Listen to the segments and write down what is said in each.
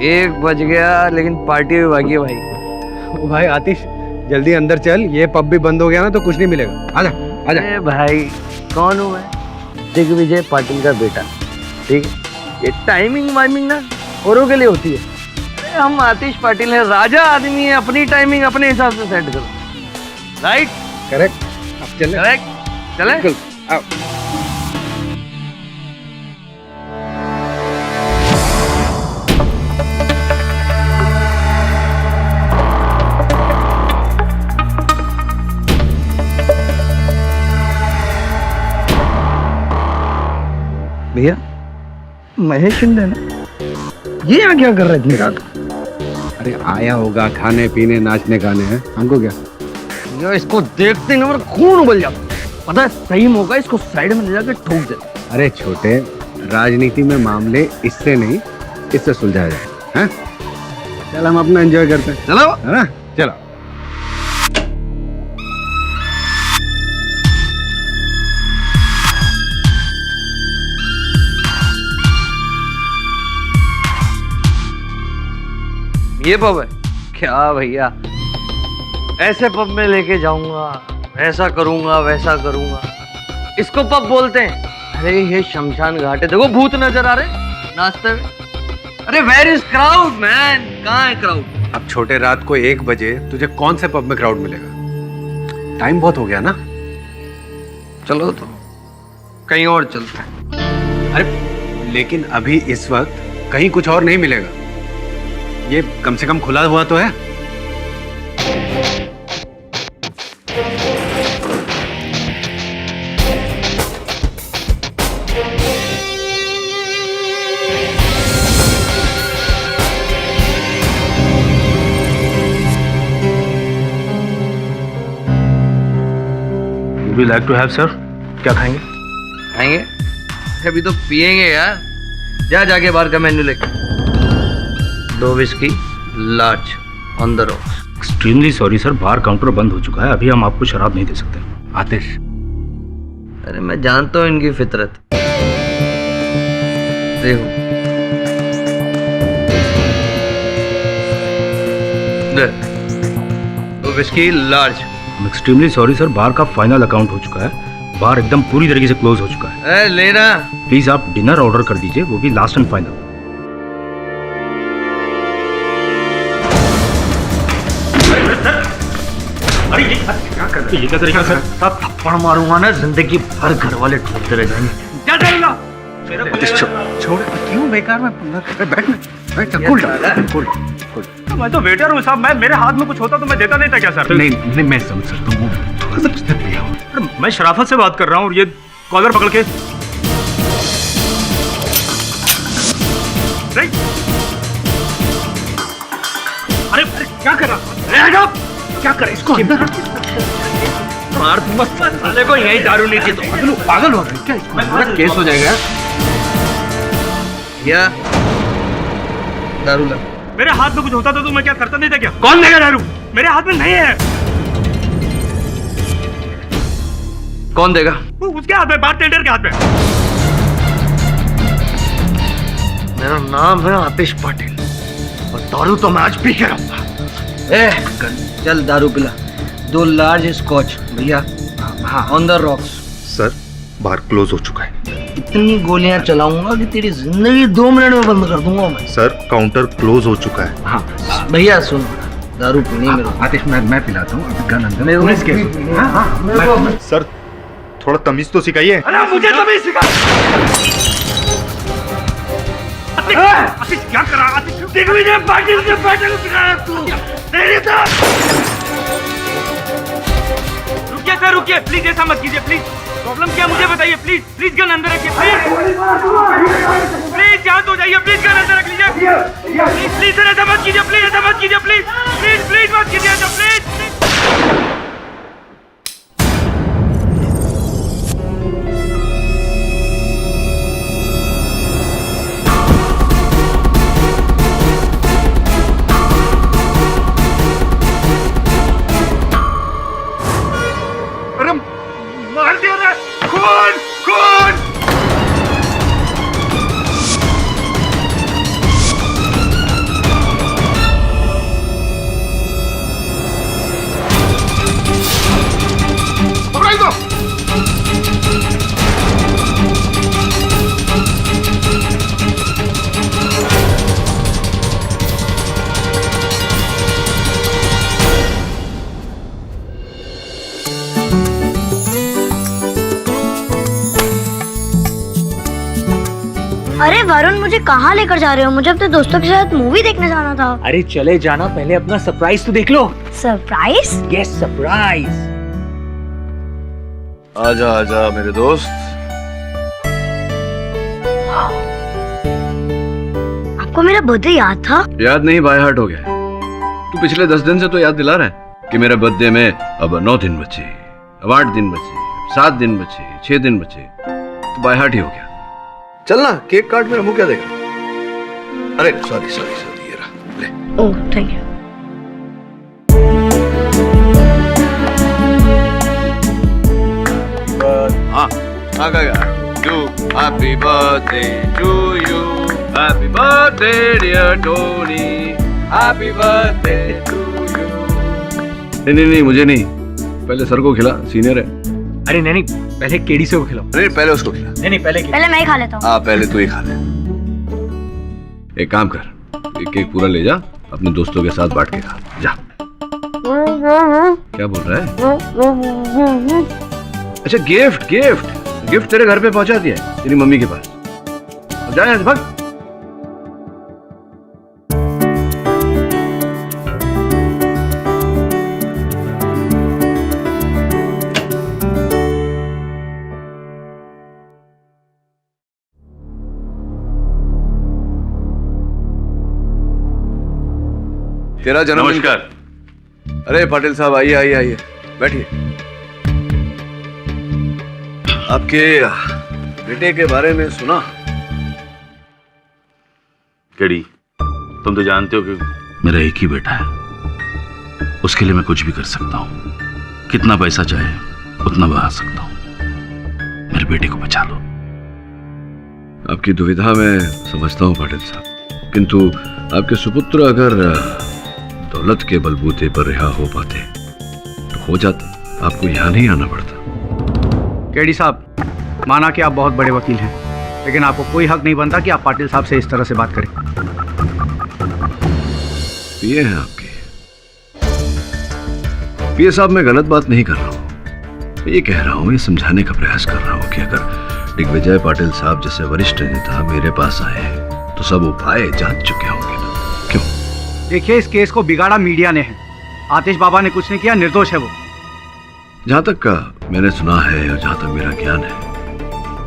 1 बज गया लेकिन पार्टी भी बाकी है भाई। ओ भाई आतिश, जल्दी अंदर चल, ये पब भी बंद हो गया ना तो कुछ नहीं मिलेगा। आजा आजा। अरे भाई कौन हूँ मैं? दिग्विजय पाटिल का बेटा, ठीक है। ये टाइमिंग वाइमिंग ना औरों के लिए होती है। अरे हम आतिश पाटिल है, राजा आदमी है, अपनी टाइमिंग अपने हिसाब से सेट करो। राइट? करेक्ट। अब चले। करेक्ट, चले। बिल्कुल, आओ। भैया महेश शिंदे ना, ये यहाँ क्या कर रहे थे रात? अरे आया होगा खाने पीने नाचने गाने हैं, हमको क्या। भैया इसको देखते ही ना मेरा खून उबल जाता। पता है सही मौका, इसको साइड में ले जाकर ठोक दे। अरे छोटे, राजनीति में मामले इससे नहीं इससे सुलझाया जाए, हैं? चल हम अपना एंजॉय करते हैं, चलो है ना? चलो। ये पब है क्या भैया? ऐसे पब में लेके जाऊंगा, ऐसा करूंगा वैसा करूंगा। इसको पब बोलते हैं? अरे ये शमशान घाट है, देखो भूत नजर आ रहे नाचते हुए। अरे वेयर इज क्राउड मैन? कहाँ है क्राउड? अब छोटे, रात को 1 बजे तुझे कौन से पब में क्राउड मिलेगा? टाइम बहुत हो गया ना। चलो तो कहीं और चलते हैं। अरे लेकिन अभी इस वक्त कहीं कुछ और नहीं मिलेगा। ये कम से कम खुला हुआ तो है। Would you like to have, sir? क्या खाएंगे? खाएंगे? अभी तो पिएंगे यार। जाके बाहर का मेन्यू लेके 2 whisky large on the rocks. Extremely sorry sir, bar counter बंद हो चुका है, अभी हम आपको शराब नहीं दे सकते। आतिश, अरे मैं जानता हूँ इनकी फितरत। देखो ले, 2 whisky large. Extremely sorry sir, bar का फाइनल अकाउंट हो चुका है, बार एकदम पूरी तरीके से क्लोज हो चुका है। लेना। प्लीज आप डिनर ऑर्डर कर दीजिए, वो भी लास्ट एंड फाइनल। अरे ये क्या कर रहे हैं? ये क्या तरीका सर? सब थप्पड़ मारूंगा ना, जिंदगी भर घर वाले ढूंढते रह जाएंगे। क्या करेगा? छोड़, क्यों बेकार में बैठ बैठ, कूल। मैं तो वेटर हूँ साहब, मैं मेरे हाथ में कुछ होता तो मैं देता नहीं था क्या सर? नहीं मैं समझ सकता हूँ, थोड़ा सा कुछ पिया हो। मैं शराफत से बात कर रहा हूँ और ये कॉलर पकड़ के नहीं। अरे क्या कर रहा? क्या कर इसको? मार दूंगा साले को, यही दारू नहीं थी तो पागल हो गए क्या? इसको केस हो जाएगा या दारू ला। मेरे हाथ में कुछ होता तो मैं क्या करता नहीं था क्या? कौन देगा दारू? मेरे हाथ में नहीं है। कौन देगा? वो उसके हाथ में, बार टेंडर के हाथ में। मेरा नाम है आतिश पाटिल और दारू तो मैं आज पी के रहूंगा। चल दारू पिला। 2 लार्ज स्कॉच भैया। हाँ on the rocks. Sir bar close हो चुका है। इतनी गोलियां चलाऊंगा कि तेरी जिंदगी 2 मिनट में बंद कर दूंगा मैं। सर काउंटर क्लोज हो चुका है। हाँ भैया सुन, दारू पीनी मेरे को। आतिश, मैं पिलाता हूँ, अभी गन अंदर। मेरे को पुलिस केस भी हो। पीनी है। हाँ, मेरे को- सर थोड़ा तमीज तो सिखाइए। अरे मुझे तभी सिखा। क्या कर रहा? दिग्विजय पाटिल के बेटे को सिखाया तू? तेरी तो रुकिए सर, रुकिए प्लीज, ऐसा मत कीजिए प्लीज। प्रॉब्लम क्या मुझे बताइए प्लीज। प्लीज गन अंदर रखिए प्लीज। प्लीज शांत हो जाइए प्लीज, गन अंदर रख लीजिए प्लीज। प्लीज सर ऐसा मत कीजिए प्लीज, ऐसा मत कीजिए प्लीज। प्लीज प्लीज मत कीजिए ऐसा प्लीज। मार दिया रे! खून खून! अरे वरुण, मुझे कहाँ लेकर जा रहे हो? मुझे अपने दोस्तों के साथ मूवी देखने जाना था। अरे चले जाना, पहले अपना सरप्राइज तो देख लो। सरप्राइज? Yes, surprise. आजा आजा मेरे दोस्त। आपको मेरा बर्थडे याद था? याद नहीं, बाय हार्ट हो गया। तू पिछले 10 दिन से तो याद दिला रहा है कि मेरे बर्थडे में अब 9 दिन बचे, अब 8 दिन बचे, 7 दिन बचे, 6 दिन बचे, तो बाय हार्ट ही हो गया। चल ना, केक काट, मेरा मुंह क्या देगा। अरे सॉरी सॉरी सॉरी, ये रहा ले। Oh thank you. हाँ आ गया। You happy birthday to you, happy birthday dear Tony, happy birthday to you। नहीं, मुझे नहीं, पहले सर को खिला, सीनियर है। अरे नहीं, पहले केडी से को खिलाओ। नहीं, पहले उसको खिला। नहीं, पहले पहले मैं ही खा लेता हूँ। हाँ, पहले तू ही खा ले। एक काम कर, एक केक पूरा ले जा, अपने दोस्तों के साथ बांट के खा जा। क्या बोल रहा है? अच्छा, गिफ्ट गिफ्ट गिफ्ट तेरे घर पे पहुंचा दिया है, तेरी मम्मी के पास। अब जा यहाँ से, भाग। तेरा जन्मदिन। नमस्कार। अरे पाटिल साहब, आइए आइए आइए, बैठिए। आपके बेटे के बारे में सुना? केडी, तुम तो जानते हो कि मेरा एक ही बेटा है, उसके लिए मैं कुछ भी कर सकता हूँ, कितना पैसा चाहे उतना बहा सकता हूँ। मेरे बेटे को बचा लो। आपकी दुविधा मैं समझता हूँ पाटिल साहब, किंतु आपके सुपुत्र अगर दौलत के बलबूते पर रिहा हो पाते तो हो जाता, आपको यहाँ नहीं आना पड़ता। केडी साहब, माना कि आप बहुत बड़े वकील हैं, लेकिन आपको कोई हक नहीं बनता कि आप पाटिल साहब से इस तरह से बात करें। ये हैं आपके पीए साहब, मैं गलत बात नहीं कर रहा हूँ, ये कह रहा हूँ, ये समझाने का प्रयास कर रहा हूँ कि अगर दिग्विजय पाटिल साहब जैसे वरिष्ठ नेता मेरे पास आए तो सब उपाय जान चुके होंगे ना, क्यों? देखिए, इस केस को बिगाड़ा मीडिया ने है। आतिश बाबा ने कुछ नहीं किया, निर्दोष है वो। जहां तक का मैंने सुना है और जहां तक मेरा ज्ञान है,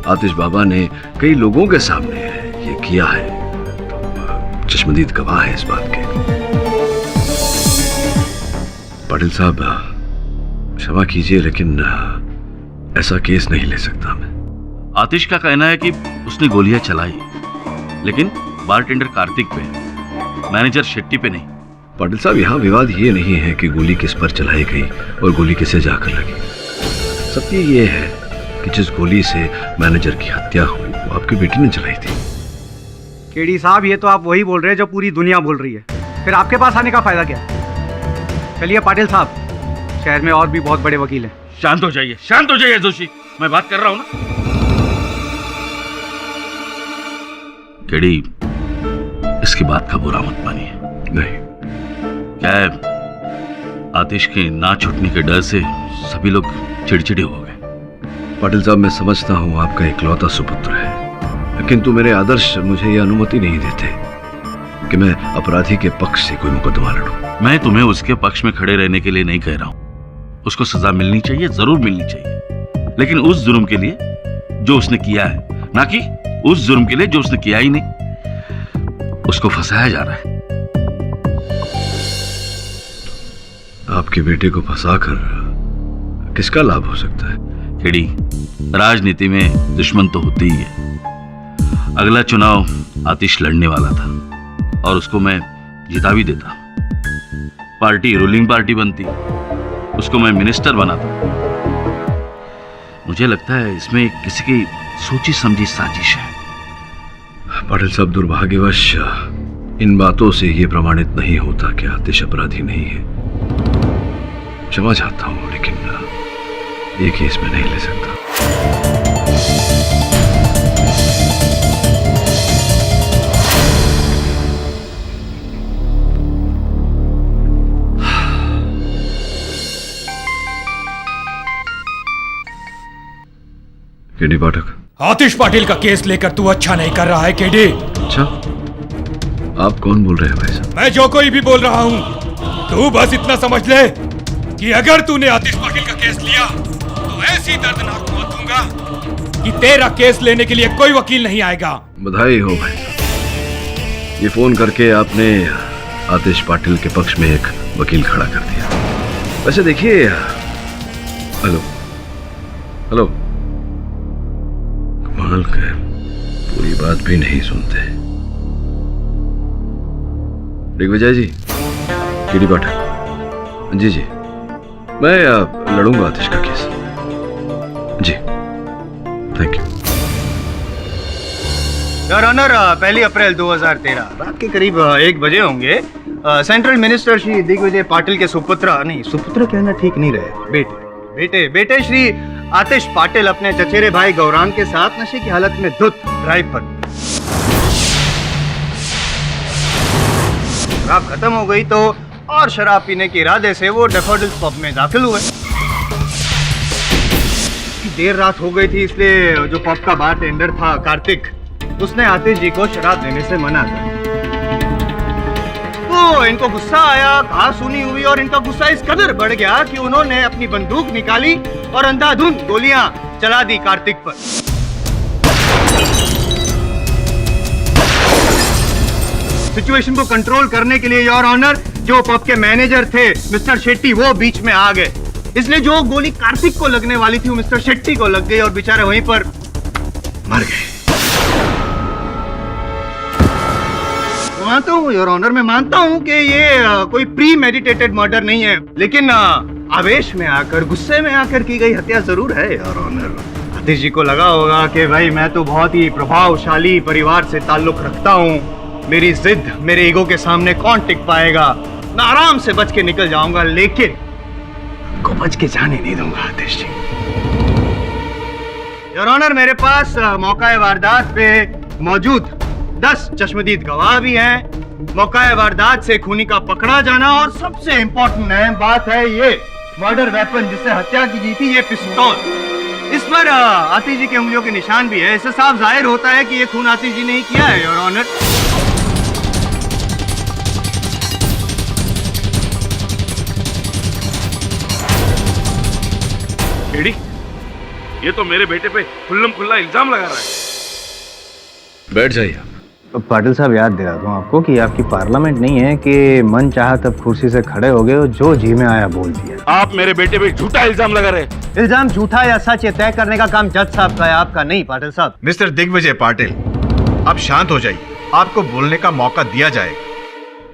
आतिश बाबा ने कई लोगों के सामने ये किया है, तो चश्मदीद गवाह है इस बात के। पाटिल साहब, क्षमा कीजिए, लेकिन ऐसा केस नहीं ले सकता मैं। आतिश का कहना है कि उसने गोलियां चलाई, लेकिन बारटेंडर कार्तिक पे, मैनेजर शेट्टी पे नहीं। पाटिल साहब, यहाँ विवाद ये नहीं है कि गोली किस पर चलाई गई और गोली किसे जाकर लगी। सत्य ये है कि जिस गोली से मैनेजर की हत्या हुई वो आपकी बेटी ने चलाई थी। केडी साहब, ये तो आप वही बोल रहे हैं जो पूरी दुनिया बोल रही है, फिर आपके पास आने का फायदा क्या है? चलिए पाटिल साहब, शहर में और भी बहुत बड़े वकील हैं। शांत हो जाइए जोशी, मैं बात कर रहा हूं ना। केडी, इसकी बात का बुरा मत मानिए। नहीं, क्या है, आतिश के ना छूटने के डर से सभी लोग चिड़चिड़े हो गए। पाटिल साहब, मैं समझता हूँ आपका इकलौता सुपुत्र है, किंतु मेरे आदर्श मुझे ये अनुमति नहीं देते कि मैं अपराधी के पक्ष से कोई मुकदमा लड़ूं। मैं तुम्हें उसके पक्ष में खड़े रहने के लिए नहीं कह रहा हूं। उसको सजा मिलनी चाहिए, जरूर मिलनी चाहिए, लेकिन उस जुर्म के लिए जो उसने किया है, ना कि उस जुर्म के लिए जो उसने किया ही नहीं। उसको फंसाया जा रहा है। आपके बेटे को फंसाकर किसका लाभ हो सकता है? केडी, राजनीति में दुश्मन तो होती ही है। अगला चुनाव आतिश लड़ने वाला था और उसको मैं जिता भी देता। पार्टी रूलिंग पार्टी बनती, उसको मैं मिनिस्टर बनाता। मुझे लगता है इसमें किसी की सोची समझी साजिश है। पाटिल साहब, दुर्भाग्यवश इन बातों से ये प्रमाणित नहीं होता कि आतिश अपराधी नहीं है। क्षमा चाहता हूं, लेकिन ये केस में नहीं ले सकता। केडी पाठक, आतिश पाटिल का केस लेकर तू अच्छा नहीं कर रहा है केडी। अच्छा, आप कौन बोल रहे हैं भाई साहब? मैं जो कोई भी बोल रहा हूँ, तू बस इतना समझ ले कि अगर तूने आतिश पाटिल का केस लिया तो ऐसी दर्दनाक मौत दूंगा कि तेरा केस लेने के लिए कोई वकील नहीं आएगा। बधाई हो भाई साहब, ये फोन करके आपने आतिश पाटिल के पक्ष में एक वकील खड़ा कर दिया। वैसे देखिए, हेलो हेलो, कमाल का पूरी बात भी नहीं सुनते। दिग्विजय जी, केडी पाटिल जी जी, मैं लड़ूंगा आतिश का केस जी। Thank you. Your honour, 1 April 2013 रात के करीब 1 बजे होंगे। सेंट्रल मिनिस्टर श्री दिग्विजय पाटिल के सुपुत्र, नहीं सुपुत्र कहना ठीक नहीं रहे, बेटे श्री आतिश पाटिल अपने चचेरे भाई गौरांग के साथ नशे की हालत में धुत ड्राइव पर। शराब खत्म हो गई तो और शराब पीने के इरादे से वो डैफोडिल्स पब में दाखिल हुए। देर रात हो गई थी, इसलिए जो पब का बारटेंडर था कार्तिक, उसने आतिश जी को शराब देने से मना कर। तो इनको गुस्सा आया, कहा सुनी हुई, और इनका गुस्सा इस कदर बढ़ गया कि उन्होंने अपनी बंदूक निकाली और अंधाधुंध गोलियां चला दी कार्तिक पर। सिचुएशन को कंट्रोल करने के लिए योर ऑनर, जो पब के मैनेजर थे मिस्टर शेट्टी, वो बीच में आ गए। इसलिए जो गोली कार्तिक को लगने वाली थी वो मिस्टर शेट्टी को लग गई और बेचारे वहीं पर मर गए। मानता हूँ योर ऑनर, मैं मानता हूँ कि ये कोई प्री मेडिटेटेड मर्डर नहीं है, लेकिन आवेश में आकर, गुस्से में आकर की गई हत्या जरूर है योर ऑनर। आतिश जी को लगा होगा कि भाई मैं तो बहुत ही प्रभावशाली परिवार से ताल्लुक रखता हूँ, मेरी जिद, मेरे ईगो के सामने कौन टिक पाएगा, मैं आराम से बच के निकल जाऊंगा, लेकिन को बच के जाने नहीं दूंगा आतिश जी। योर ऑनर, मेरे पास मौका वारदात पे मौजूद 10 चश्मदीद गवाह भी हैं। मौका वारदात से खूनी का पकड़ा जाना, और सबसे इंपॉर्टेंट अहम बात है ये मर्डर वेपन जिससे हत्या की गई थी, ये पिस्तौल। इस पर आतिश जी के उंगलियों के निशान भी है। इससे साफ जाहिर होता है कि ये खून आतिश जी ने ही किया है योर ऑनर। केडी, ये तो मेरे बेटे पे खुल्लम खुल्ला इल्जाम लगा रहा है। बैठ जाइए आप। पाटिल साहब, याद दिलाता हूँ आपको कि आपकी पार्लियामेंट नहीं है कि मन चाहा तब कुर्सी से खड़े हो गए और जो जी में आया बोल दिया। आप मेरे बेटे पे झूठा इल्जाम लगा रहे हैं। इल्जाम झूठा या सच ये तय करने का काम जज साहब का है, आपका नहीं पाटिल साहब। मिस्टर दिग्विजय पाटिल, आप शांत हो जाइए, आपको बोलने का मौका दिया जाएगा।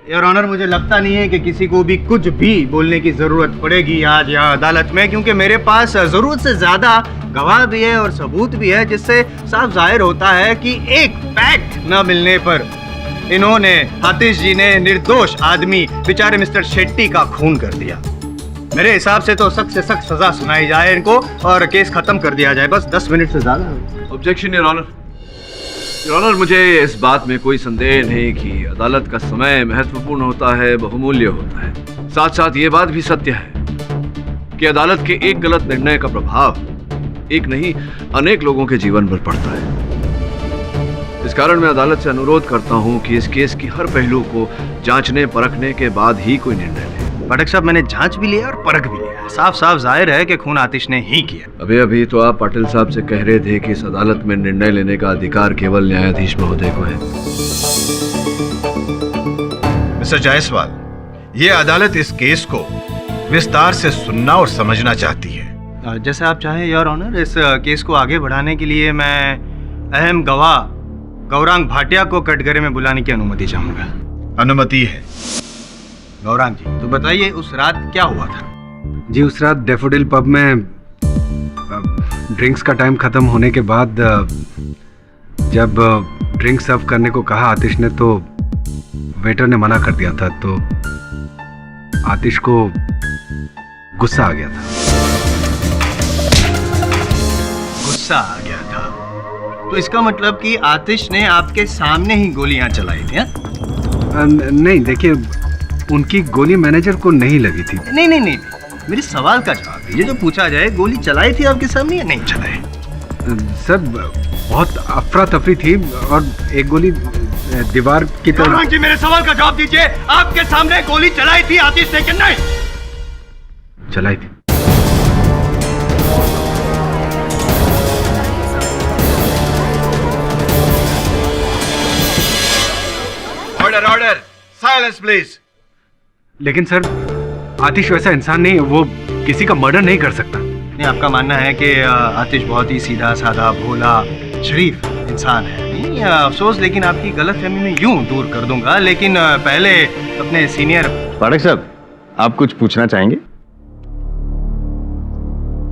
योर ऑनर, मुझे लगता नहीं है कि किसी को भी कुछ भी बोलने की जरूरत पड़ेगी आज यहाँ अदालत में, क्योंकि मेरे पास जरूरत से ज्यादा गवाह भी है और सबूत भी है, जिससे साफ जाहिर होता है कि एक फैक्ट न मिलने पर इन्होंने, आतिश जी ने निर्दोष आदमी बेचारे मिस्टर शेट्टी का खून कर दिया। मेरे हिसाब से तो सख्त से सख्त सजा सुनाई जाए इनको और केस खत्म कर दिया जाए, बस 10 मिनट से ज्यादा। Objection your honour. Your honour, मुझे इस बात में कोई संदेह नहीं कि अदालत का समय महत्वपूर्ण होता है, बहुमूल्य होता है। साथ साथ ये बात भी सत्य है कि अदालत के एक गलत निर्णय का प्रभाव एक नहीं अनेक लोगों के जीवन पर पड़ता है। इस कारण मैं अदालत से अनुरोध करता हूं कि इस केस की हर पहलू को जांचने परखने के बाद ही कोई निर्णय ले। पाठक साहब, मैंने जांच भी लिया और परख भी लिया, साफ साफ जाहिर है कि खून आतिश ने ही किया। अभी तो आप पाटिल साहब से कह रहे थे कि इस अदालत में निर्णय लेने का अधिकार केवल न्यायाधीश महोदय को है। मिस्टर जायसवाल, ये अदालत इस केस को विस्तार से सुनना और समझना चाहती है। जैसे आप चाहें योर ऑनर। इस केस को आगे बढ़ाने के लिए मैं अहम गवाह गौरांग भाटिया को कटघरे में बुलाने की अनुमति चाहूंगा। अनुमति है। गौरांग जी, तो बताइए उस रात क्या हुआ था? जी, उस रात डैफोडिल पब में ड्रिंक्स का टाइम खत्म होने के बाद जब ड्रिंक सर्व करने को कहा आतिश ने, तो वेटर ने मना कर दिया था, तो आतिश को गुस्सा आ गया था। गुस्सा आ गया था, तो इसका मतलब कि आतिश ने आपके सामने ही गोलियां चलाई थी? नहीं, देखिए, उनकी गोली मैनेजर को नहीं लगी थी। नहीं, मेरे सवाल का जवाब दीजिए। जो पूछा जाए, गोली चलाई थी आपके सामने या नहीं चलाई? सर बहुत अफरा तफरी थी और एक गोली दीवार की तरफ। कामरान जी मेरे सवाल का जवाब दीजिए, आपके सामने गोली चलाई थी आतिश ने कि नहीं? चलाई थी। Order order, silence please. लेकिन सर आतिश वैसा इंसान नहीं है, वो किसी का मर्डर नहीं कर सकता। नहीं, आपका मानना है कि आतिश बहुत ही सीधा साधा भोला शरीफ इंसान है। नहीं अफसोस, लेकिन आपकी गलतफहमी में यूं दूर कर दूंगा, लेकिन पहले अपने सीनियर पाठक साहब, आप कुछ पूछना चाहेंगे?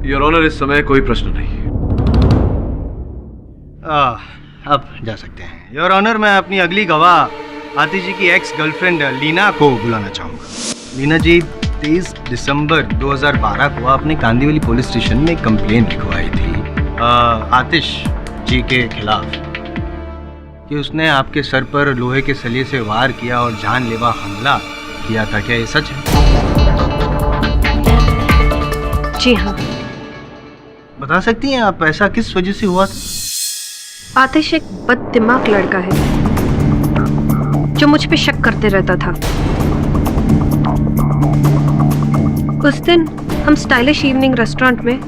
योर ऑनर, इस समय कोई प्रश्न नहीं है। अब जा सकते हैं। योर ऑनर, मैं अपनी अगली गवाह आतिश जी की एक्स गर्लफ्रेंड लीना को बुलाना चाहूँगा। लीना जी 23 दिसंबर 2012 को आपने कांदीवली पुलिस स्टेशन में कंप्लेंट लिखवाई थी आतिश जी के खिलाफ कि उसने आपके सर पर लोहे के सलिए से वार किया और जानलेवा हमला किया था। क्या ये सच है? जी हाँ। बता सकती हैं आप ऐसा किस वजह से हुआ था? आतिश एक बददिमाग लड़का है जो मुझ पे शक करते रहता था। उस दिन हम स्टाइलिश इवनिंग रेस्टोरेंट में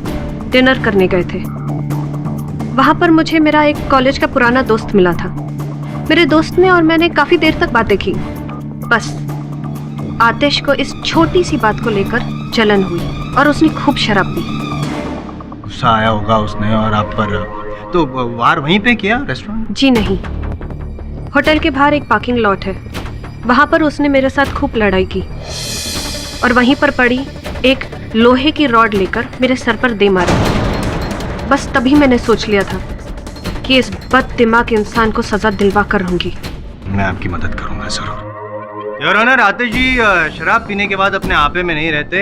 डिनर करने गए थे। वहां पर मुझे मेरा एक कॉलेज का पुराना दोस्त मिला था। मेरे दोस्त ने और मैंने काफी देर तक बातें की। बस आतिश को इस छोटी सी बात को लेकर जलन हुई और उसने खूब शराब पी। गुस्सा आया होगा उसने और आप पर, तो वार वहीं पे किया रेस्टोरेंट? जी नहीं, होटल के बाहर एक पार्किंग लॉट है, वहां पर उसने मेरे साथ खूब लड़ाई की और वहीं पर पड़ी एक लोहे की रॉड लेकर मेरे सर पर दे मारी। बस तभी मैंने सोच लिया था कि इस बददिमाग इंसान को सजा दिलवा कर रहूंगी। मैं आपकी मदद करूंगा जरूर। योर ऑनर, आतिश जी शराब पीने के बाद अपने आपे में नहीं रहते,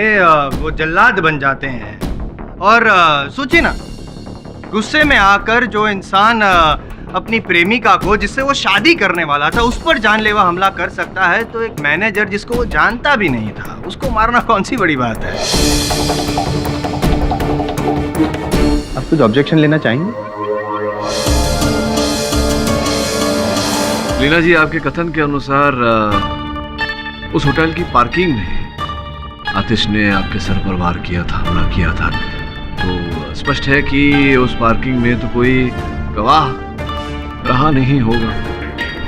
वो जल्लाद बन जाते हैं। और सोचिए ना, गुस्से में आकर जो इंसान अपनी प्रेमिका को, जिससे वो शादी करने वाला था, उस पर जानलेवा हमला कर सकता है, तो एक मैनेजर जिसको वो जानता भी नहीं था, उसको मारना कौन सी बड़ी बात है? आप कुछ ऑब्जेक्शन लेना चाहेंगे? लीना जी, आपके कथन के अनुसार उस होटल की पार्किंग में आतिश ने आपके सर पर वार किया था, हमला किया था, तो स्पष्ट है कि उस पार्किंग में तो कोई गवाह रहा नहीं होगा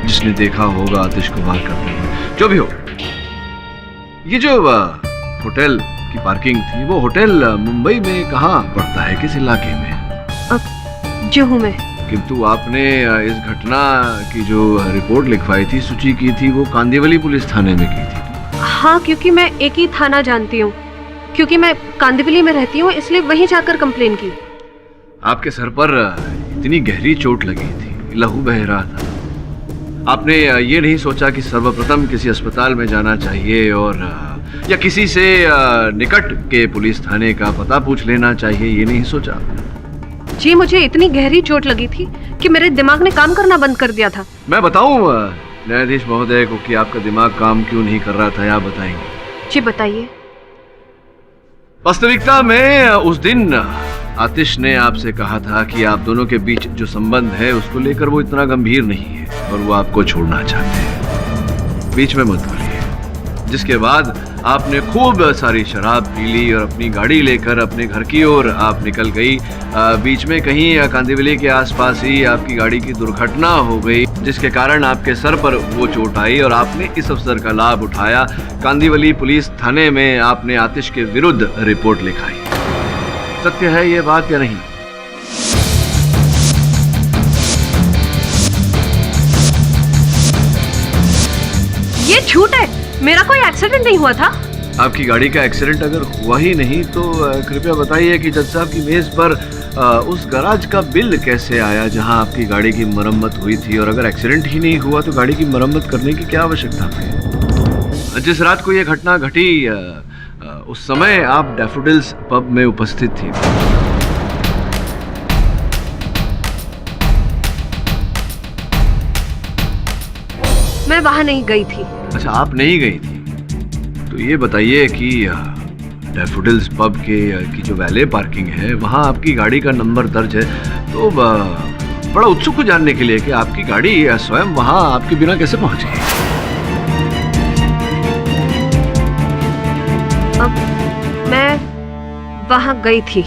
जिसने देखा होगा आतिश को वार करते हुए। जो भी हो, ये जो होटल की पार्किंग थी, वो होटल मुंबई में कहाँ पड़ता है, किस इलाके में? जुहू में। किंतु आपने इस घटना की जो रिपोर्ट लिखवाई थी, सूची की थी, वो कांदीवली पुलिस थाने में की थी। हाँ, क्योंकि मैं एक ही थाना जानती हूँ, क्योंकि मैं कांदीवली में रहती हूँ, इसलिए वहीं जाकर कंप्लेन की। आपके सर पर इतनी गहरी चोट लगी थी, लहू बह रहा था, आपने ये नहीं सोचा कि सर्वप्रथम किसी अस्पताल में जाना चाहिए और या किसी से निकट के पुलिस थाने का पता पूछ लेना चाहिए, ये नहीं सोचा? जी, मुझे इतनी गहरी चोट लगी थी कि मेरे दिमाग ने काम करना बंद कर दिया था। मैं बताऊं न्यायाधीश महोदय को कि आपका दिमाग काम क्यों नहीं कर रहा था, आप बताएंगे? जी बताइए। वास्तविकता में उस दिन आतिश ने आपसे कहा था कि आप दोनों के बीच जो संबंध है उसको लेकर वो इतना गंभीर नहीं है और वो आपको छोड़ना चाहते हैं, बीच में मत बोलिए। जिसके बाद आपने खूब सारी शराब पी ली और अपनी गाड़ी लेकर अपने घर की ओर आप निकल गई। बीच में कहीं कांदीवली के आसपास ही आपकी गाड़ी की दुर्घटना हो गई, जिसके कारण आपके सर पर वो चोट आई और आपने इस अवसर का लाभ उठाया। कांदीवली पुलिस थाने में आपने आतिश के विरुद्ध रिपोर्ट लिखाई। सत्य है ये बात या नहीं? ये झूठ है, मेरा कोई एक्सीडेंट नहीं हुआ था। आपकी गाड़ी का एक्सीडेंट अगर हुआ ही नहीं तो कृपया बताइए कि जज साहब की मेज पर उस गैराज का बिल कैसे आया जहां आपकी गाड़ी की मरम्मत हुई थी, और अगर एक्सीडेंट ही नहीं हुआ तो गाड़ी की मरम्मत करने की क्या आवश्यकता थी? जिस रात को यह घटना घटी उस समय आप डैफोडिल्स पब में उपस्थित थी। मैं वहां नहीं गई थी। अच्छा, आप नहीं गई थी, तो ये बताइए कि डैफोडिल्स पब की जो वैले पार्किंग है वहाँ आपकी गाड़ी का नंबर दर्ज है, तो बड़ा उत्सुक हूं जानने के लिए कि आपकी गाड़ी स्वयं वहां आपके बिना कैसे पहुंची। अब मैं वहां गई थी।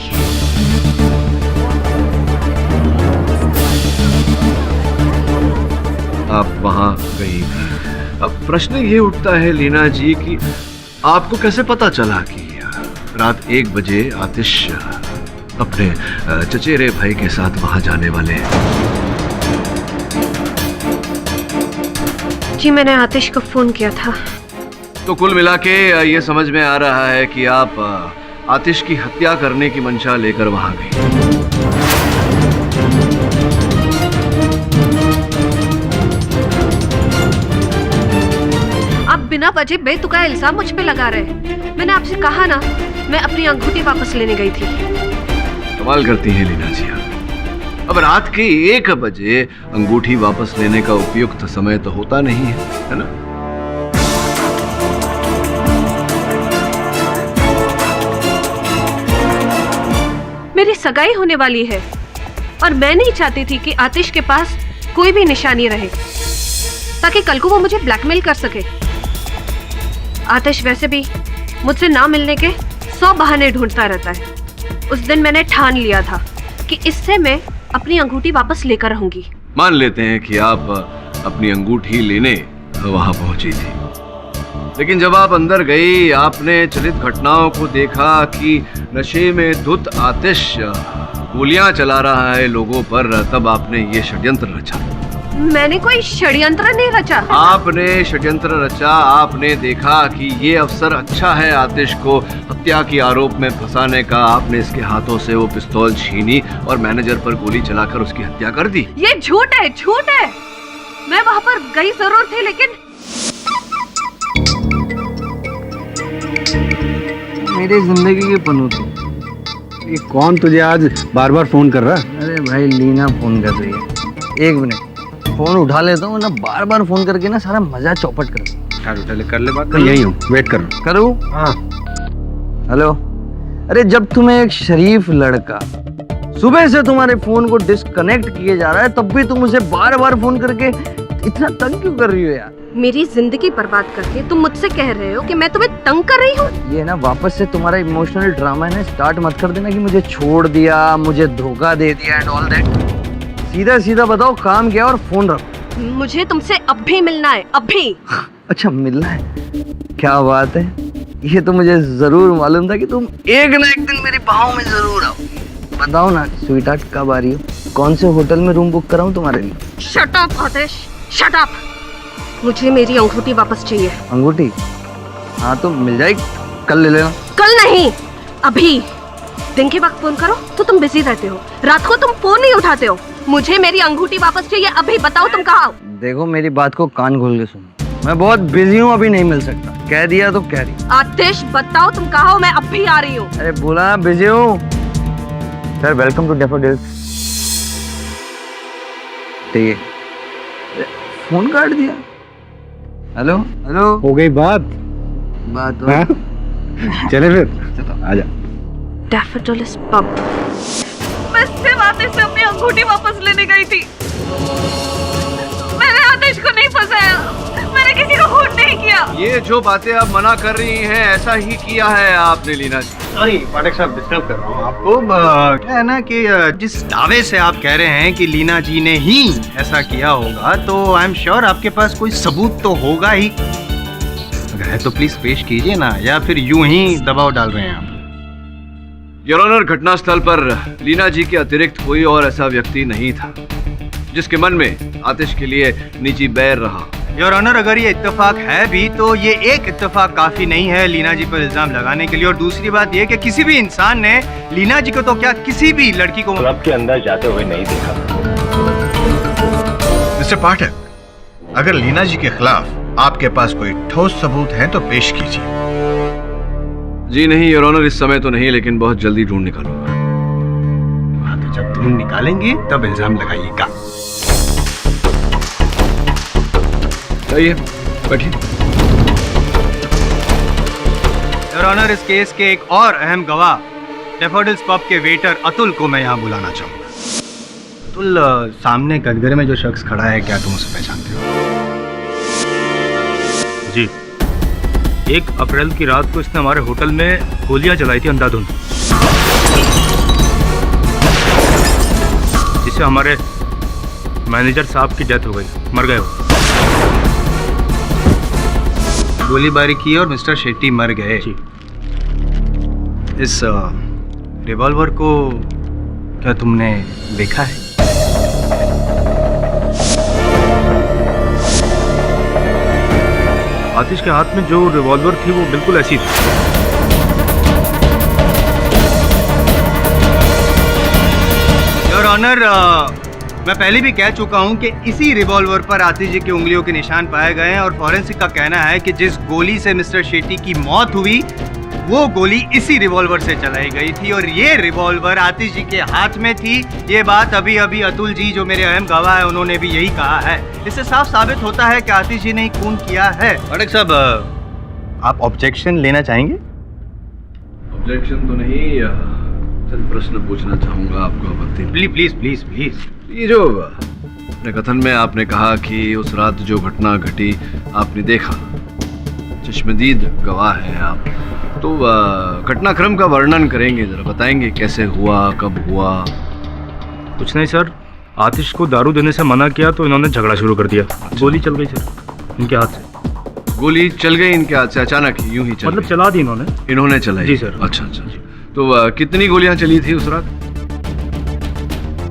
आप वहां गई थी। अब प्रश्न ये उठता है लीना जी कि आपको कैसे पता चला कि रात 1 बजे आतिश अपने चचेरे भाई के साथ वहां जाने वाले हैं। जी मैंने आतिश को फोन किया था। तो कुल मिला के ये समझ में आ रहा है कि आप आतिश की हत्या करने की मंशा लेकर वहां गई। आप बिना वजह बेतुका इल्जाम मुझ पे लगा रहे। मैंने आपसे कहा ना, मैं अपनी अंगूठी वापस लेने गई थी। कमाल करती हैं लीना जी आप। अब रात के 1 बजे अंगूठी वापस लेने का उपयुक्त समय तो होता नहीं है ना? मेरी सगाई होने वाली है और मैं नहीं चाहती थी कि आतिश के पास कोई भी निशानी रहे ताकि कल को वो मुझे ब्लैकमेल कर सके। आतिश वैसे भी मुझसे ना मिलने के 100 बहाने ढूंढता रहता है। उस दिन मैंने ठान लिया था कि इससे मैं अपनी अंगूठी वापस लेकर रहूंगी। मान लेते हैं कि आप अपनी अंगूठी लेने वहां पहुंची थी, लेकिन जब आप अंदर गई आपने चलित घटनाओं को देखा कि नशे में धुत आतिश गोलियां चला रहा है लोगों पर, तब आपने ये षड्यंत्र रचा। मैंने कोई षड्यंत्र नहीं रचा। आपने षड्यंत्र रचा। आपने देखा कि ये अवसर अच्छा है आतिश को हत्या के आरोप में फंसाने का। आपने इसके हाथों से वो पिस्तौल छीनी और मैनेजर पर गोली चलाकर उसकी हत्या कर दी। ये झूठ है, झूठ है। मैं वहां पर गई जरूर थी, लेकिन मेरी जिंदगी की पनौती। ये कौन तुझे आज बार बार फोन कर रहा है? अरे भाई लीना फोन कर रही है। 1 मिनट फोन उठा लेता हूँ ना, बार बार फोन करके ना सारा मजा चौपट कर उठा ले, कर ले बात। मैं यही हूँ, वेट कर रहा हूँ। करूँ? हाँ। हेलो। अरे जब तुम्हें एक शरीफ लड़का सुबह से तुम्हारे फोन को डिस्कनेक्ट किए जा रहा है, तब भी तुम उसे बार बार फोन करके इतना तंग क्यों कर रही हो यार? मेरी जिंदगी बर्बाद करके तुम मुझसे कह रहे हो कि मैं तुम्हें तंग कर रही हूँ? ये ना वापस से तुम्हारा इमोशनल ड्रामा है ना, स्टार्ट मत कर देना कि मुझे छोड़ दिया, मुझे धोखा दे दिया एंड ऑल दैट। सीधा सीधा बताओ काम क्या और फोन रखो। मुझे तुमसे अब भी मिलना है, अभी। अच्छा मिलना है? क्या बात है। ये तो मुझे जरूर मालूम था कि तुम एक ना एक दिन मेरी बाहों में जरूर आओ। बताओ ना स्वीटहार्ट, कब आ रही हो? कौन से होटल में रूम बुक कराऊं तुम्हारे लिए? शट अप आतिश, शट अप। मुझे मेरी अंगूठी वापस चाहिए। अंगूठी? हाँ तो मिल जाएगी, कल ले लेना। कल नहीं, अभी। दिन के वक्त फोन करो तो तुम बिजी रहते हो, रात को तुम फोन नहीं उठाते हो। मुझे मेरी अंगूठी वापस चाहिए अभी। बताओ तुम कहाँ हो? देखो मेरी बात को कान खोल के सुनो, मैं बहुत बिजी हूँ, अभी नहीं मिल सकता। कह दिया तो कह दी। आतिश बताओ तुम कहाँ हो, मैं अब भी आ रही हूँ। अरे बोला ना बिजी हूँ। Sir welcome to Daffodils. ठीक है, फोन काट दिया। हेलो हेलो, हो गई बात हो। हाँ? चले फिर, चलो आजा। Daffodils pub. मैं सिर्फ आतिश से अपनी अंगूठी वापस लेने गई थी। मैंने आतिश को नहीं फंसाया, मैंने किसी को खून नहीं किया। ये जो बातें आप मना कर रही हैं ऐसा ही किया है आपने लीना जी। सॉरी पाठक साहब, डिस्टर्ब कर रहा हूँ आपको। क्या है ना कि जिस दावे से आप कह रहे हैं कि लीना जी ने ही ऐसा किया होगा, तो आई एम श्योर आपके पास कोई सबूत तो होगा ही। अगर है तो प्लीज पेश कीजिए ना, या फिर यूं ही दबाव डाल रहे हैं आप? योर ऑनर, घटनास्थल पर लीना जी के अतिरिक्त कोई और ऐसा व्यक्ति नहीं था जिसके मन में आतिश के लिए निजी बैर रहा। योर ऑनर, अगर ये इत्तेफाक है भी तो ये एक इत्तेफाक काफी नहीं है लीना जी पर इल्जाम लगाने के लिए। और दूसरी बात ये कि किसी भी इंसान ने लीना जी को तो क्या किसी भी लड़की को क्लब के अंदर जाते हुए नहीं देखा। मिस्टर पाठक, अगर लीना जी के खिलाफ आपके पास कोई ठोस सबूत है तो पेश कीजिए। जी नहीं योर ऑनर, इस समय तो नहीं, लेकिन बहुत जल्दी ढूंढ निकालूंगा। तो जब ढूंढ निकालेंगे तब इल्जाम लगाइएगा। चाहिए बैठिए। योर ऑनर, इस केस के एक और अहम गवाह डैफोडिल्स पब के वेटर अतुल को मैं यहाँ बुलाना चाहूंगा। अतुल, सामने कटघरे में जो शख्स खड़ा है, क्या तुम उसे पहचानते हो? जी, 1 अप्रैल की रात को इसने हमारे होटल में गोलियां चलाई थी अंधाधुंध, जिससे हमारे मैनेजर साहब की डेथ हो गई, मर गए वो। गोलीबारी की और मिस्टर शेट्टी मर गए। जी। इस रिवॉल्वर को क्या तुमने देखा है? आतिश के हाथ में जो रिवॉल्वर थी वो बिल्कुल ऐसी थी। योर ऑनर, मैं पहले भी कह चुका हूं कि इसी रिवॉल्वर पर आतिश जी की उंगलियों के निशान पाए गए हैं और फॉरेंसिक का कहना है कि जिस गोली से मिस्टर शेट्टी की मौत हुई वो गोली इसी रिवॉल्वर से चलाई गई थी और ये रिवॉल्वर आतिश जी के हाथ में थी। ये बात अभी अभी अतुल जी, जो मेरे अहम गवाह है, उन्होंने भी यही कहा है। इससे साफ साबित होता है कि आतिश जी ने ही खून किया है। पाठक साहब, आप ऑब्जेक्शन लेना चाहेंगे? ऑब्जेक्शन तो नहीं, चंद प्रश्न पूछना चाहूंगा आपको आपत्ति? Please please please please. ये जो अपने कथन में आपने कहा कि उस रात जो घटना घटी आपने देखा, चश्मदीद गवाह हैं आप, तो घटनाक्रम का वर्णन करेंगे, जरा बताएंगे कैसे हुआ, कब हुआ? कुछ नहीं सर, आतिश को दारू देने से मना किया तो इन्होंने झगड़ा शुरू कर दिया। गोली चल गई सर इनके हाथ से। गोली चल गई इनके हाथ से अचानक, यूं ही चल मतलब गई? चला दी इन्होंने चलाई? जी सर। अच्छा अच्छा। तो कितनी गोलियां चली थी उस रात?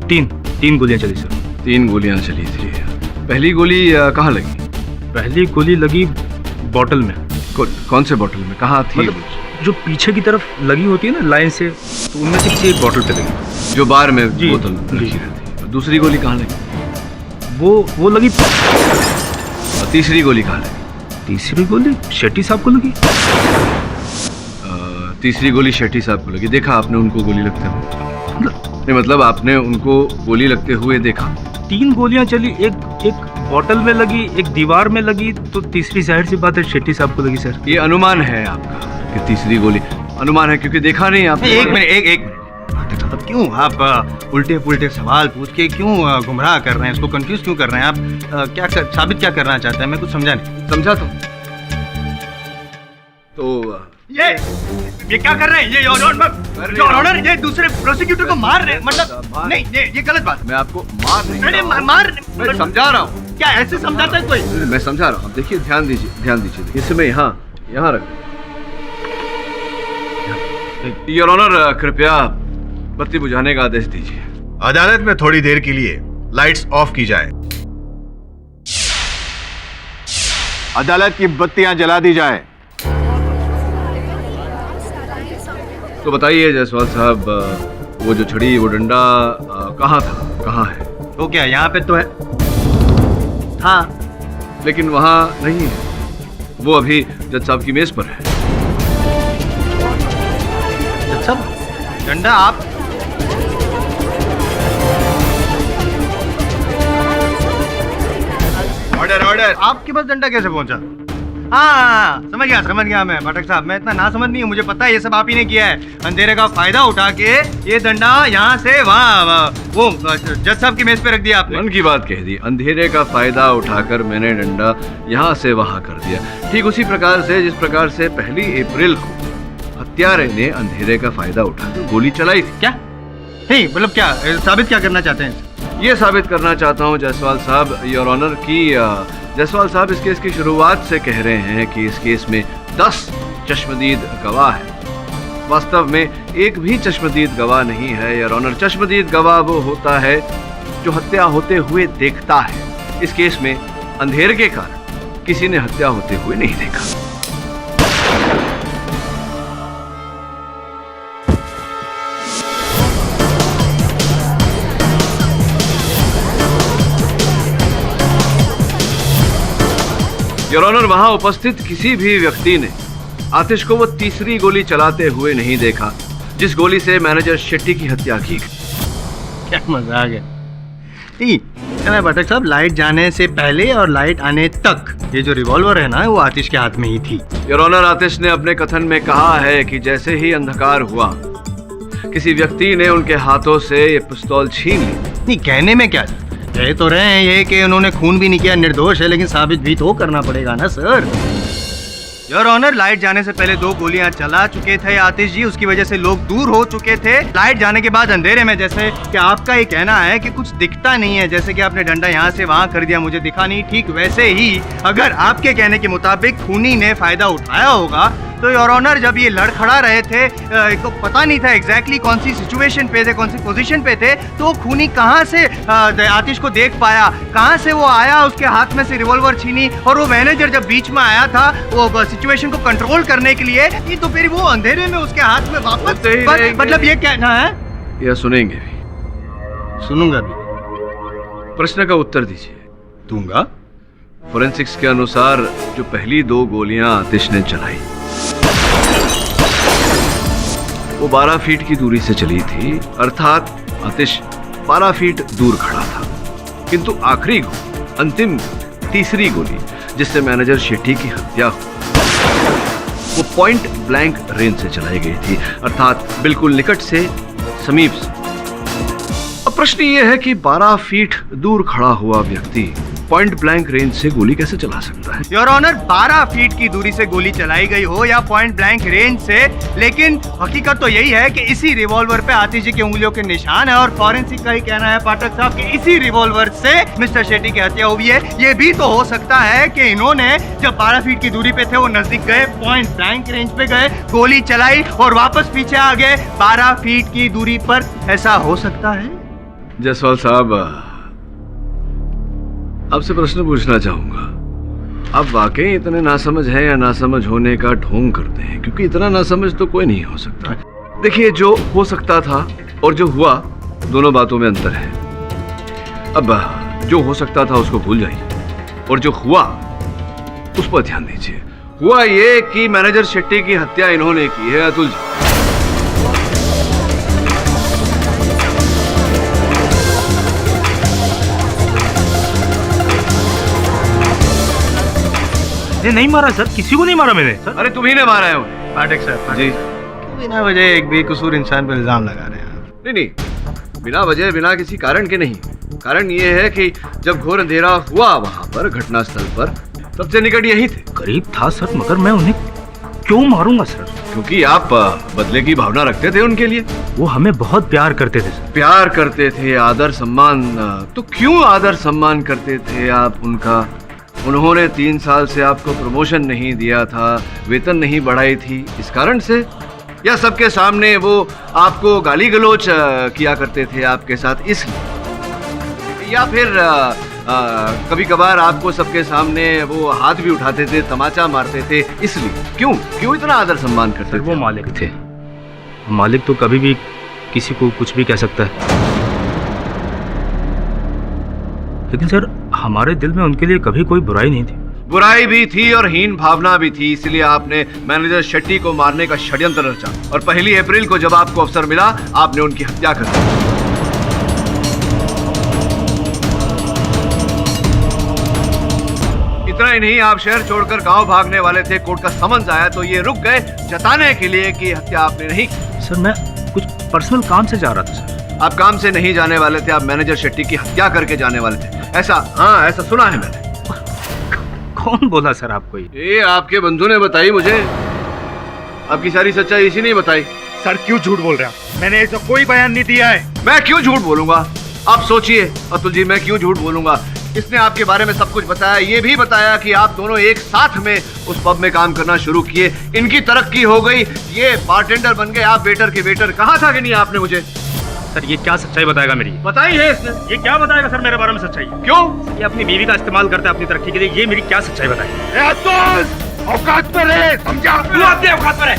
3 गोलियां चली सर। 3 गोलियां चली थी। पहली गोली कहाँ लगी? पहली गोली लगी बॉटल में। कौन से बॉटल में, कहाँ थी? मतलब जो पीछे की तरफ लगी होती है ना लाइन से, तो उनमें से किसी एक बॉटल पे लगी, जो बार में जी, बोतल जी। रखी रहती है। दूसरी गोली कहाँ लगी? वो लगी। और तीसरी गोली कहाँ लगी? तीसरी गोली शेट्टी साहब को लगी। तीसरी गोली शेट्टी साहब को लगी। देखा आपने उनको गोली लगते हुए? नहीं, मतलब आपने उनको गोली लगते हुए देखा? 3 गोलियां चली, एक बॉटल में लगी, एक दीवार में लगी, तो तीसरी जाहिर सी बात है शेट्टी साहब को लगी सर। ये अनुमान है आपका कि तीसरी गोली? अनुमान है क्योंकि देखा नहीं आपने। एक मिनट। अब क्यों आप उल्टे पुल्टे सवाल पूछ के क्यों गुमराह कर रहे हैं, इसको कंफ्यूज क्यों कर रहे हैं आप? साबित क्या करना चाहते हैं? मैं कुछ समझा नहीं। समझा तो ये क्या कर रहे हैं? ये योर ऑनर, ये दूसरे प्रोसिक्यूटर को मार रहे हैं। मतलब नहीं, ये गलत बात। मैं आपको मार नहीं नहीं, रहा हूं। मार मैं समझा रहा हूँ। क्या ऐसे समझाता है कोई? मैं समझा रहा हूँ। देखिए, ध्यान दीजिए। इसे मैं यहाँ रख। योर ऑनर, कृपया बत्ती बुझाने का आदेश दीजिए। अदालत में थोड़ी देर के लिए लाइट्स ऑफ की जाए। अदालत की बत्तियां जला दी जाए। तो बताइए जायसवाल साहब, वो जो छड़ी, वो डंडा कहाँ था, कहाँ है? तो क्या यहाँ पे तो है? हाँ, लेकिन वहाँ नहीं है। वो अभी जज साहब की मेज पर है। जज साहब, डंडा आप? ऑर्डर। आपके पास डंडा कैसे पहुंचा? हाँ, समझ गया मैं। पाठक साहब, मैं इतना ना समझ नहीं हूँ, मुझे पता है ये सब आप ही ने किया है। अंधेरे का फायदा उठा के ये डंडा यहाँ से वहाँ वो जज साहब की मेज पे रख दिया आपने। मन की बात कह दी। अंधेरे का फायदा उठाकर मैंने डंडा यहाँ से वहाँ कर दिया। ठीक उसी प्रकार से जिस प्रकार से 1 अप्रैल को हत्यारे ने अंधेरे का फायदा उठाकर गोली चलाई थी। क्या? नहीं, मतलब क्या साबित क्या करना चाहते हैं? ये साबित करना चाहता हूँ जायसवाल साहब, योर ऑनर, की जायसवाल साहब इस केस की शुरुआत से कह रहे हैं कि इस केस में 10 चश्मदीद गवाह हैं। वास्तव में एक भी चश्मदीद गवाह नहीं है योर ऑनर। चश्मदीद गवाह वो होता है जो हत्या होते हुए देखता है। इस केस में अंधेरे के कारण किसी ने हत्या होते हुए नहीं देखा। योर ऑनर, वहां उपस्थित किसी भी व्यक्ति ने आतिश को वो तीसरी गोली चलाते हुए नहीं देखा जिस गोली से मैनेजर शेट्टी की हत्या की गई। क्या मजा आ गया। नहीं पाठक साहब, लाइट जाने से पहले और लाइट आने तक ये जो रिवॉल्वर है ना, वो आतिश के हाथ में ही थी। योर ऑनर, आतिश ने अपने कथन में कहा है कि जैसे ही अंधकार हुआ किसी व्यक्ति ने उनके हाथों से ये पिस्तौल छीन ली इतनी कहने में क्या जाता है? कह तो रहे हैं ये कि उन्होंने खून भी नहीं किया, निर्दोष है, लेकिन साबित भी तो करना पड़ेगा ना सर। योर ऑनर, लाइट जाने से पहले 2 गोलियां चला चुके थे आतिश जी, उसकी वजह से लोग दूर हो चुके थे। लाइट जाने के बाद अंधेरे में, जैसे कि आपका ये कहना है कि कुछ दिखता नहीं है, जैसे कि आपने डंडा यहाँ से वहाँ कर दिया, मुझे दिखा नहीं, ठीक वैसे ही अगर आपके कहने के मुताबिक खूनी ने फायदा उठाया होगा तो योर ऑनर जब ये लड़खड़ा रहे थे तो पता नहीं था एग्जैक्टली कौन सी सिचुएशन पे थे, कौन सी पोजीशन पे थे, तो खूनी कहाँ से आतिश को देख पाया, कहाँ से वो आया, उसके हाथ में से रिवॉल्वर छीनी, और वो मैनेजर जब बीच में आया था वो सिचुएशन को कंट्रोल करने के लिए, ये तो फिर वो अंधेरे में उसके हाथ में वापस मतलब ये कहना है या सुनेंगे भी? सुनूंगा भी। प्रश्न का उत्तर दीजिए। दूंगा। फोरेंसिक्स के अनुसार जो पहली 2 गोलियां आतिश ने चलाई वो 12 फीट की दूरी से चली थी, अर्थात आतिश 12 फीट दूर खड़ा था। किंतु आखिरी गोली, अंतिम तीसरी गोली जिससे मैनेजर शेट्टी की हत्या हुई, वो पॉइंट ब्लैंक रेंज से चलाई गई थी, अर्थात बिल्कुल निकट से, समीप से। अब प्रश्न ये है कि 12 फीट दूर खड़ा हुआ व्यक्ति पॉइंट ब्लैंक रेंज से गोली कैसे चला सकता है? योर ऑनर, 12 फीट की दूरी से गोली चलाई गई हो या पॉइंट ब्लैंक रेंज से, लेकिन हकीकत तो यही है कि इसी रिवॉल्वर पे आतिश जी की उंगलियों के निशान है, और फॉरेंसिक का ही कहना है पाठक साहब कि इसी रिवॉल्वर से मिस्टर शेट्टी की हत्या हुई है। ये भी तो हो सकता है कि इन्होंने जब 12 फीट की दूरी पे थे वो नजदीक गए, पॉइंट ब्लैंक रेंज पे गए, गोली चलाई और वापस पीछे आ गए 12 फीट की दूरी पर। ऐसा हो सकता है? जायसवाल साहब, आपसे प्रश्न पूछना चाहूंगा। आप वाकई इतने नासमझ हैं या नासमझ होने का ढोंग करते हैं? क्योंकि इतना नासमझ तो कोई नहीं हो सकता। देखिए, जो हो सकता था और जो हुआ, दोनों बातों में अंतर है। अब जो हो सकता था उसको भूल जाइए, और जो हुआ उस पर ध्यान दीजिए। हुआ ये कि मैनेजर शेट्टी की हत्या इन्होंने की है, अतुल जी। नहीं मारा सर, किसी को नहीं मारा मैंने सर। अरे तुम्ही ने मारा है उन्हें। पाठक सर जी, बिना वजह एक बेकसूर इंसान पर इल्जाम लगा रहे हैं। नहीं, बिना वजह, बिना किसी कारण के नहीं। कारण ये है कि जब घोर अंधेरा हुआ वहां पर घटनास्थल पर, सबसे निकट यही थे। करीब था सर, मगर मैं उन्हें क्यों मारूंगा सर? क्योंकि आप बदले की भावना रखते थे उनके लिए। वो हमें बहुत प्यार करते थे सर। प्यार करते थे, आदर सम्मान। तो क्यों आदर सम्मान करते थे आप उनका? उन्होंने 3 साल से आपको प्रमोशन नहीं दिया था, वेतन नहीं बढ़ाई थी, इस कारण से? या सबके सामने वो आपको गाली गलौज किया करते थे आपके साथ इसलिए? या फिर कभी कभार आपको सबके सामने वो हाथ भी उठाते थे, तमाचा मारते थे, इसलिए? क्यों इतना आदर सम्मान करते थे? वो मालिक थे, मालिक तो कभी भी किसी को कुछ भी कह सकता है, लेकिन सर हमारे दिल में उनके लिए कभी कोई बुराई नहीं थी। बुराई भी थी और हीन भावना भी थी, इसलिए आपने मैनेजर शेट्टी को मारने का षड्यंत्र रचा, और 1 अप्रैल को जब आपको अवसर मिला आपने उनकी हत्या कर दी। इतना ही नहीं, आप शहर छोड़कर गांव भागने वाले थे। कोर्ट का समन्स आया तो ये रुक गए जताने के लिए कि हत्या आपने नहीं की। सर मैं कुछ पर्सनल काम से जा रहा था सर। आप काम से नहीं जाने वाले थे, आप मैनेजर शेट्टी की हत्या करके जाने वाले थे, ऐसा? हाँ, ऐसा सुना है मैंने। कौन बोला सर आपको? ये आपके बंधु ने बताई मुझे। आपकी सारी सच्चाई इसी ने बताई। सर क्यों झूठ बोल रहे हैं? मैंने ऐसा कोई बयान नहीं दिया है। मैं क्यों झूठ बोलूंगा? आप सोचिए अतुल जी, मैं क्यों झूठ बोलूंगा? इसने आपके बारे में सब कुछ बताया, ये भी बताया कि आप दोनों एक साथ में उस पब में काम करना शुरू किए, इनकी तरक्की हो गई, ये बारटेंडर बन गए, आप वेटर के वेटर। कहा था कि नहीं आपने मुझे? सर ये क्या सच्चाई बताएगा मेरी? बताई है इसने। ये क्या बताएगा सर मेरे बारे में सच्चाई? क्यों? ये अपनी बीवी का इस्तेमाल करता है अपनी तरक्की के लिए, ये मेरी क्या सच्चाई बताएगा? औकात पर है, समझा? औकात पर है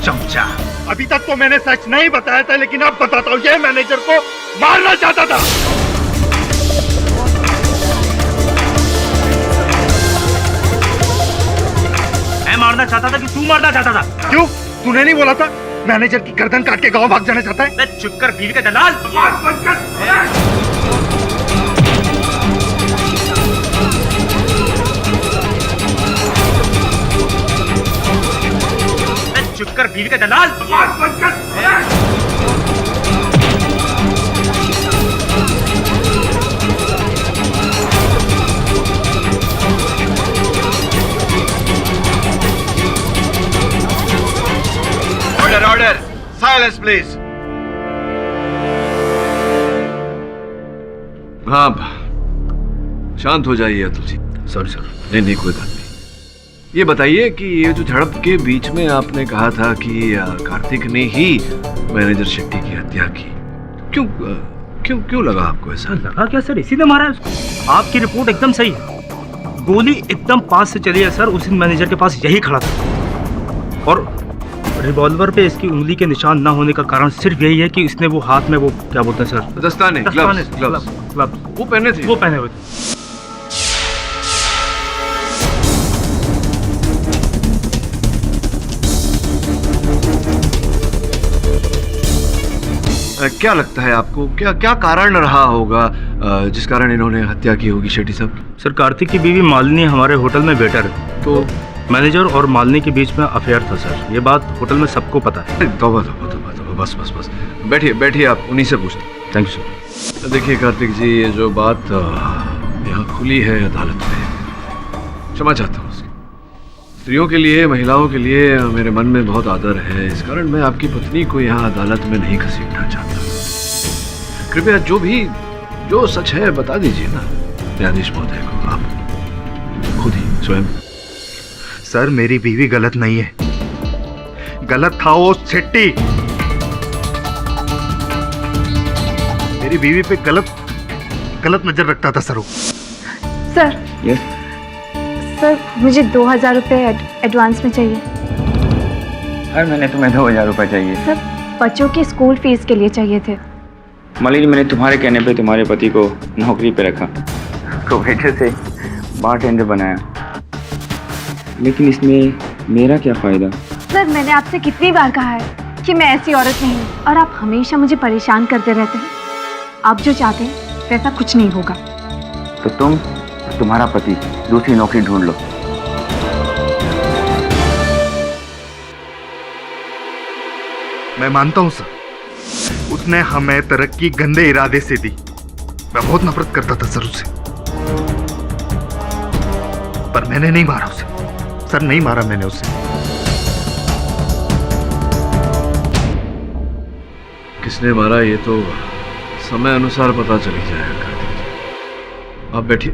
चमचा। अभी तक तो मैंने सच नहीं बताया था, लेकिन अब बताता हूँ, ये मैनेजर को मारना चाहता था। मैं मारना चाहता था कि तू मारना चाहता था? क्यों? तूने नहीं बोला था मैनेजर की गर्दन काट के गांव भाग जाना चाहता है? चुप कर बीवी का दलाल। चुप कर बीवी का दलाल। Silence please. हाँ, शांत हो जाइए अतुल जी। Sorry sir. नहीं, कोई बात नहीं। ये बताइए कि ये जो झड़प के बीच में आपने कहा था कि कार्तिक ने ही मैनेजर शेट्टी की हत्या की, क्यों लगा आपको ऐसा? लगा क्या सर? इसी ने मारा है उसको। आपकी रिपोर्ट एकदम सही है, गोली एकदम पास से चली है सर। उस दिन मैनेजर के पास यही खड़ा था, और रिवॉल्वर पे इसकी उंगली के निशान ना होने का कारण सिर्फ यही है कि इसने वो हाथ में वो क्या बोलते हैं सर, दस्ताने, ग्लव्स वो पहने थे। वो पहने हुए थे। क्या लगता है आपको, क्या कारण रहा होगा जिस कारण इन्होंने हत्या की होगी शेट्टी साहब? सर, कार्तिक की बीवी मालिनी हमारे होटल में वेटर है, तो मैनेजर और मालिनी के बीच में अफेयर था सर। ये बात होटल में सबको पता है। तौबा, बस बैठिए, आप उन्हीं से पूछते। Thank you sir. देखिए कार्तिक जी, ये जो बात यहाँ खुली है अदालत में, क्षमा चाहता हूँ। स्त्रियों के लिए, महिलाओं के लिए मेरे मन में बहुत आदर है, इस कारण मैं आपकी पत्नी को यहाँ अदालत में नहीं घसीटना चाहता। कृपया जो सच है बता दीजिए ना न्यायाधीश महोदय को, आप खुद ही स्वयं। सर, मेरी बीवी गलत नहीं है, गलत था वो शेट्टी। मेरी बीवी पे गलत नजर रखता था सर वो। सर, सर मुझे 2000 रुपए एडवांस में चाहिए। हर महीने तुम्हें 2000 रुपए चाहिए? सर, बच्चों की स्कूल फीस के लिए चाहिए थे। मालिनी, मैंने तुम्हारे कहने पे तुम्हारे पति को नौकरी पे रखा, तो वेटर से बारटेंडर बनाया, लेकिन इसमें मेरा क्या फायदा? सर, मैंने आपसे कितनी बार कहा है कि मैं ऐसी औरत नहीं हूँ, और आप हमेशा मुझे परेशान करते रहते हैं। आप जो चाहते हैं वैसा कुछ नहीं होगा। तो तुम तुम्हारा पति दूसरी नौकरी ढूंढ लो। मैं मानता हूं सर, उसने हमें तरक्की गंदे इरादे से दी। मैं बहुत नफरत करता था सर उससे, पर मैंने नहीं मारा उसे। सर, नहीं मारा मैंने उसे। किसने मारा ये तो समय अनुसार पता चली जाएगा कार्तिक जी। आप बैठिए।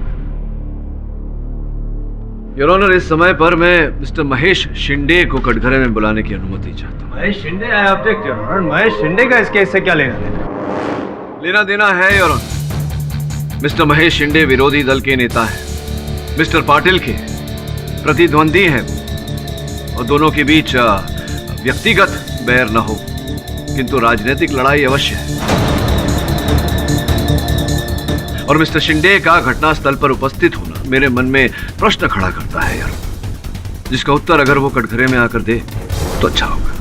योर ऑनर, इस समय पर मैं मिस्टर महेश शिंदे को कटघरे में बुलाने की अनुमति चाहता हूँ। Mahesh Shinde, I object your honour. Mahesh Shinde का इस केस से क्या लेना देना है your honour. Mister Mahesh Shinde विरोधी दल के नेता हैं, मिस्टर पाटिल के प्रतिद्वंदी हैं, और दोनों के बीच व्यक्तिगत बैर न हो, किंतु राजनीतिक लड़ाई अवश्य है। और मिस्टर शिंदे का घटनास्थल पर उपस्थित होना मेरे मन में प्रश्न खड़ा करता है यार, जिसका उत्तर अगर वो कटघरे में आकर दे तो अच्छा होगा।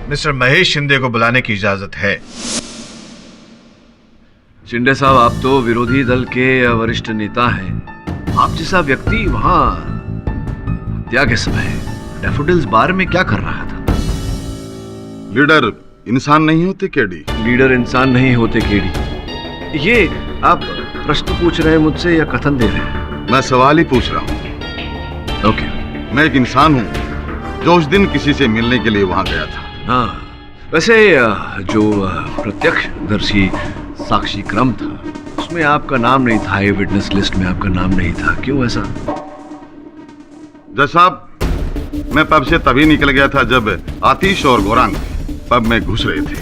मिस्टर महेश शिंदे को बुलाने की इजाजत है। शिंदे साहब, आप तो विरोधी दल के वरिष्ठ नेता हैं। आप जैसा व्यक्ति वहां हत्या के समय डैफोडिल्स बार में क्या कर रहा था? लीडर इंसान नहीं होते केडी। लीडर इंसान नहीं होते केडी। ये आप प्रश्न पूछ रहे हैं मुझसे या कथन दे रहे हैं? मैं सवाल ही पूछ रहा हूँ। ओके। मैं एक इंसान हूँ जो उस दिन किसी से मिलने के लिए वहां गया था। हाँ, वैसे जो प्रत्यक्षदर्शी साक्षी क्रम था उसमें आपका नाम नहीं था, ये विटनेस लिस्ट में आपका नाम नहीं था। क्यों ऐसा? जज साहब, मैं पब से तभी निकल गया था जब आतिश और गौरांग पब में घुस रहे थे।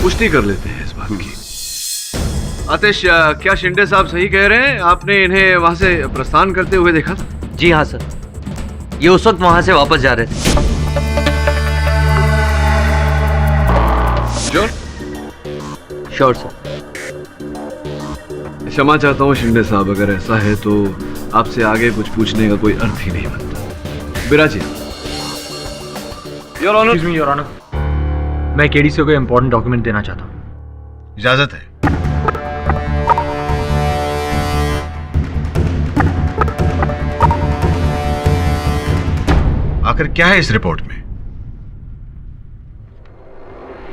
पुष्टि कर लेते हैं इस बात की। आतिश, क्या शिंदे साहब सही कह रहे हैं? आपने इन्हें वहां से प्रस्थान करते हुए देखा था? जी हाँ सर, ये उस वक्त वहां से वापस जा रहे थे। Sure sir. क्षमा चाहता हूँ शिंदे साहब, अगर ऐसा है तो आपसे आगे कुछ पूछने का कोई अर्थ ही नहीं बनता। बिराजी। योर ऑनर, मैं केडीसी को इंपॉर्टेंट डॉक्यूमेंट देना चाहता हूँ। इजाजत है। आखिर क्या है इस रिपोर्ट में?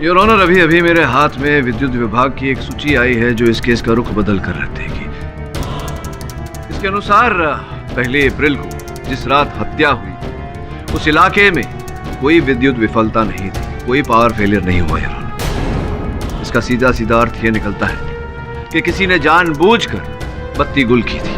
योर ऑनर, अभी अभी मेरे हाथ में विद्युत विभाग की एक सूची आई है जो इस केस का रुख बदल कर रख देगी। इसके अनुसार 1 अप्रैल को जिस रात हत्या हुई उस इलाके में कोई विद्युत विफलता नहीं थी, कोई पावर फेलियर नहीं हुआ योर ऑनर। इसका सीधा सीधा अर्थ यह निकलता है कि किसी ने जानबूझकर बत्ती गुल की थी।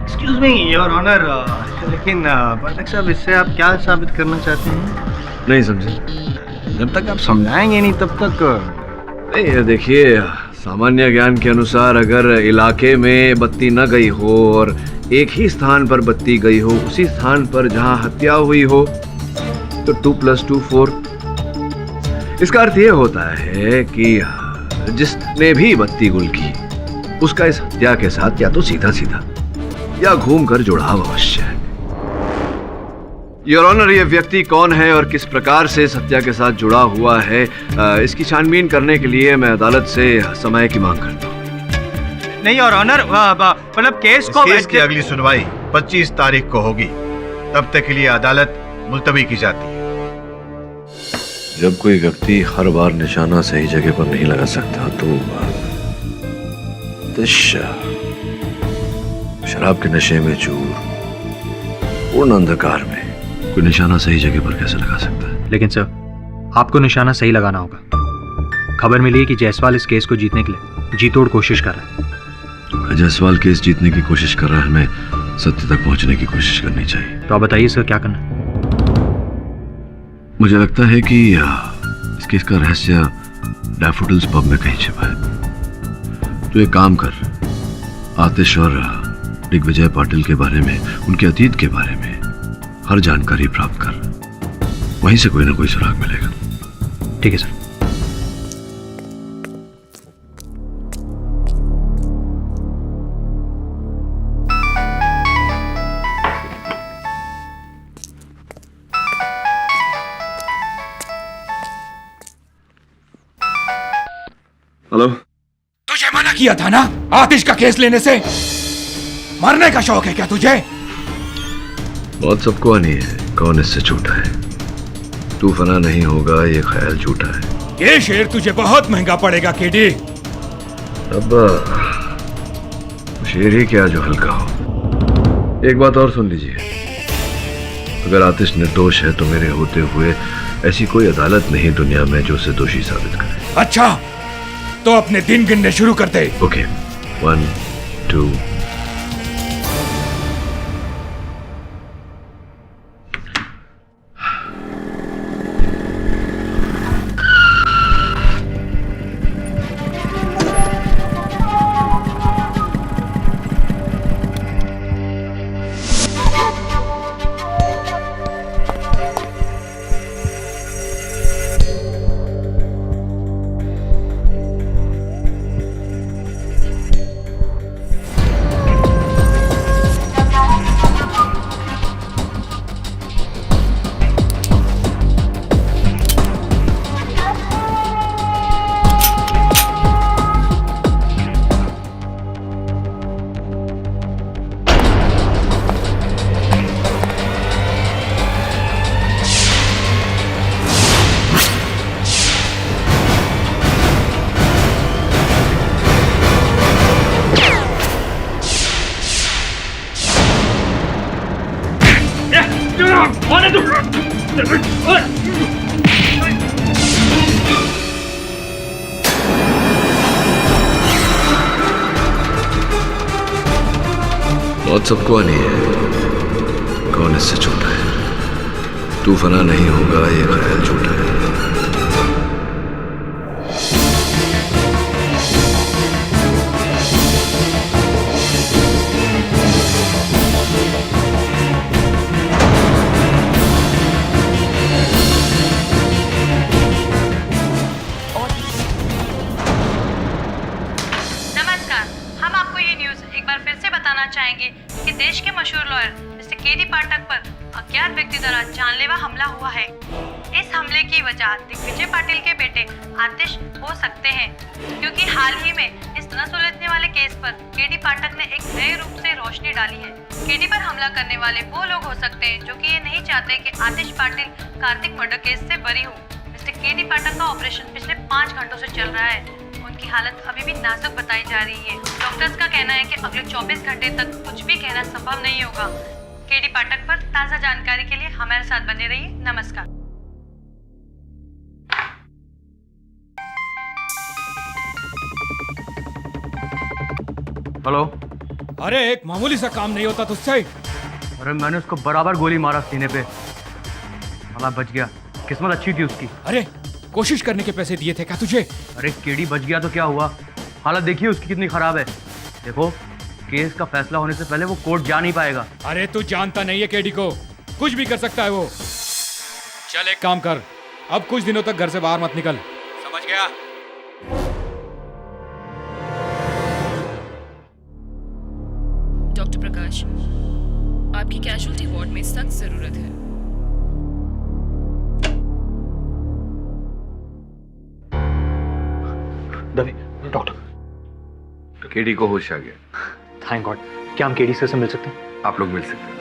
एक्सक्यूज मी योर ऑनर, लेकिन पाठक साहब इससे आप क्या साबित करना चाहते हैं? नहीं समझे? जब तक आप समझाएंगे नहीं तब तक नहीं, ये देखिए, सामान्य ज्ञान के अनुसार अगर इलाके में बत्ती न गई हो और एक ही स्थान पर बत्ती गई हो, उसी स्थान पर जहां हत्या हुई हो, तो 2 + 2 4। इसका अर्थ यह होता है कि जिसने भी बत्ती गुल की उसका इस हत्या के साथ या तो सीधा सीधा या घूमकर जुड़ाव अवश्य है। योर ऑनर, ये व्यक्ति कौन है और किस प्रकार से इस हत्या के साथ जुड़ा हुआ है, इसकी छानबीन करने के लिए मैं अदालत से समय की मांग करता हूँ। नहीं योर ऑनर, मतलब केस की अगली सुनवाई 25 तारीख को होगी। तब तक के लिए अदालत मुलतवी की जाती है। जब कोई व्यक्ति हर बार निशाना सही जगह पर नहीं लगा सकता तो शराब के नशे में चूर, पूर्ण अंधकार में कोई निशाना सही जगह पर कैसे लगा सकता है? लेकिन सर, आपको निशाना सही लगाना होगा। खबर मिली है कि जायसवाल इस केस को जीतने के लिए जी तोड़ कोशिश कर रहा है। जायसवाल केस जीतने की कोशिश कर रहा है, हमें सत्य तक पहुंचने की कोशिश करनी चाहिए। तो आप बताइए सर, क्या करना? मुझे लगता है कि इस केस का रहस्य डैफोडिल्स पब में कहीं छिपा है। तो एक काम कर, आतिश और दिग्विजय पाटिल के बारे में, उनके अतीत के बारे में हर जानकारी प्राप्त कर। वहीं से कोई ना कोई सुराग मिलेगा। ठीक है सर। हेलो। तुझे मना किया था ना आतिश का केस लेने से? मरने का शौक है क्या तुझे? मौत सबको आनी है, कौन इससे छूटा है? तू फना नहीं होगा, ये ख्याल झूठा है। ये शेर तुझे बहुत महंगा पड़ेगा केडी। अब शेर ही क्या जो हल्का हो। एक बात और सुन लीजिए, अगर आतिश निर्दोष है तो मेरे होते हुए ऐसी कोई अदालत नहीं दुनिया में जो उसे दोषी साबित करे। अच्छा, तो अपने दिन गिनने शुरू कर दे। ओके, 1 2 मौत सबको आनी है, कौन इससे छूटा है? तू फना नहीं होगा, ये ख्याल झूठा है। चाहेंगे कि देश के मशहूर लॉयर मिस्टर केडी पाठक पर अज्ञात व्यक्ति द्वारा जानलेवा हमला हुआ है। इस हमले की वजह दिग्विजय पाटिल के बेटे आतिश हो सकते हैं, क्योंकि हाल ही में इस न सुलझने वाले केस पर केडी पाठक ने एक नए रूप से रोशनी डाली है। केडी पर हमला करने वाले वो लोग हो सकते हैं जो कि ये नहीं चाहते कि आतिश पाटिल कार्तिक मर्डर केस से बरी हो। मिस्टर केडी पाठक का ऑपरेशन पिछले 5 घंटों से चल रहा है। उनकी हालत अभी भी नाजुक बताई जा रही है। डॉक्टर्स का कहना है कि अगले 24 घंटे तक कुछ भी कहना संभव नहीं होगा। केडी पाठक पर ताज़ा जानकारी के लिए हमारे साथ बने रहिए। नमस्कार। हेलो। अरे एक मामूली सा काम नहीं होता तुझसे? अरे मैंने उसको बराबर गोली मारा सीने पे, भला बच गया। किस्मत अच्छी थी उसकी। अरे कोशिश करने के पैसे दिए थे क्या तुझे? अरे केडी बच गया तो क्या हुआ, हालत देखिए उसकी कितनी खराब है। देखो केस का फैसला होने से पहले वो कोर्ट जा नहीं पाएगा। अरे तू जानता नहीं है केडी को, कुछ भी कर सकता है वो। चल एक काम कर, अब कुछ दिनों तक घर से बाहर मत निकल, समझ गया? डॉक्टर प्रकाश, आपकी कैजुअल्टी वार्ड में सख्त जरूरत है। डॉक्टर, केडी को होश आ गया। Thank God. क्या हम केडी सर से मिल सकते हैं? आप लोग मिल सकते हैं।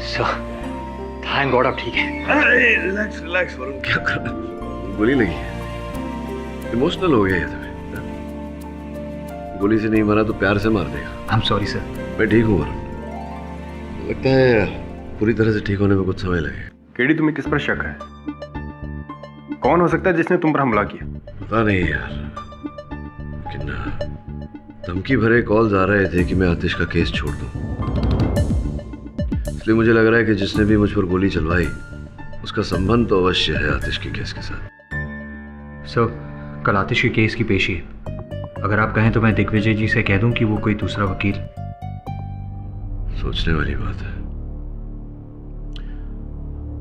सर थैंक गॉड आप ठीक है। अरे रिलैक्स रिलैक्स वरुण, क्या कर रहा है? गोली लगी है, इमोशनल हो गया ये तुम्हें। गोली से नहीं मारा तो प्यार से मार देगा। आई एम सॉरी सर। मैं ठीक हूँ वरुण, लगता है पूरी तरह से ठीक होने में कुछ समय लगेगा। केडी तुम्हें किस पर शक है? कौन हो सकता है जिसने तुम पर हमला किया? पता नहीं यार, लेकिन धमकी भरे कॉल्स आ रहे थे कि मैं आतिश का केस छोड़ दूं। इसलिए मुझे लग रहा है कि जिसने भी मुझ पर गोली चलवाई उसका संबंध तो अवश्य है आतिश के केस के साथ। सर कल आतिश के केस की पेशी है, अगर आप कहें तो मैं दिग्विजय जी से कह दूं कि वो कोई दूसरा वकील। सोचने वाली बात है।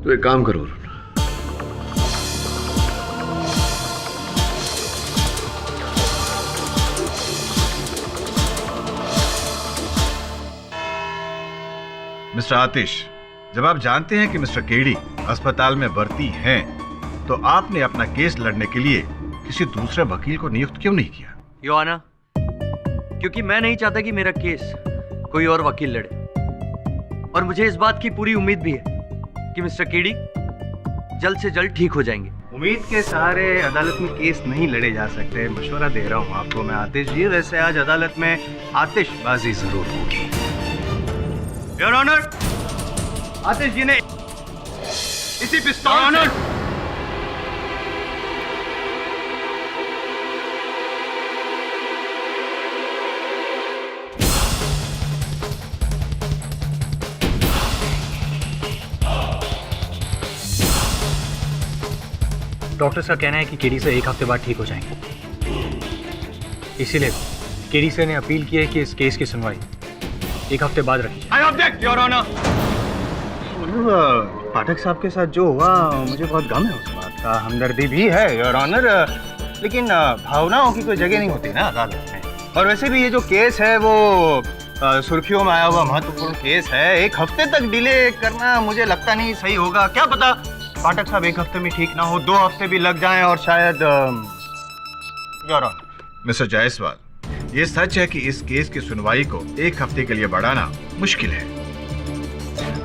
तो एक काम करो, मिस्टर आतिश, जब आप जानते हैं कि मिस्टर केडी अस्पताल में भर्ती हैं, तो आपने अपना केस लड़ने के लिए किसी दूसरे वकील को नियुक्त क्यों नहीं किया? योर ऑनर, क्योंकि मैं नहीं चाहता कि मेरा केस कोई और वकील लड़े, और मुझे इस बात की पूरी उम्मीद भी है कि मिस्टर केडी जल्द से जल्द ठीक हो जाएंगे। उम्मीद के सहारे अदालत में केस नहीं लड़े जा सकते, मशवरा दे रहा हूँ आपको मैं आतिश जी। वैसे आज अदालत में आतिशबाजी जरूर होगी। योर ऑनर, आतिश जी ने इसी पिस्तौल से डॉक्टर्स का कहना है कि केडी सर एक हफ्ते बाद ठीक हो जाएंगे, इसीलिए केडी सर ने अपील की है कि इस केस की सुनवाई एक हफ्ते बाद रखी जाए। I object your honour. Pathak साहब के साथ जो हुआ मुझे बहुत गम है उस बात का, हमदर्दी भी है योर ऑनर, लेकिन भावनाओं की कोई जगह नहीं होती ना अदालत में। और वैसे भी ये जो केस है वो सुर्खियों में आया हुआ महत्वपूर्ण केस है। एक हफ्ते तक डिले करना मुझे लगता नहीं सही होगा। क्या पता पाठक साहब एक हफ्ते में ठीक ना हो, 2 हफ्ते भी लग जाएं और शायद योर ऑनर। मिस्टर जायसवाल, ये सच है कि इस केस की सुनवाई को 1 हफ्ते के लिए बढ़ाना मुश्किल है,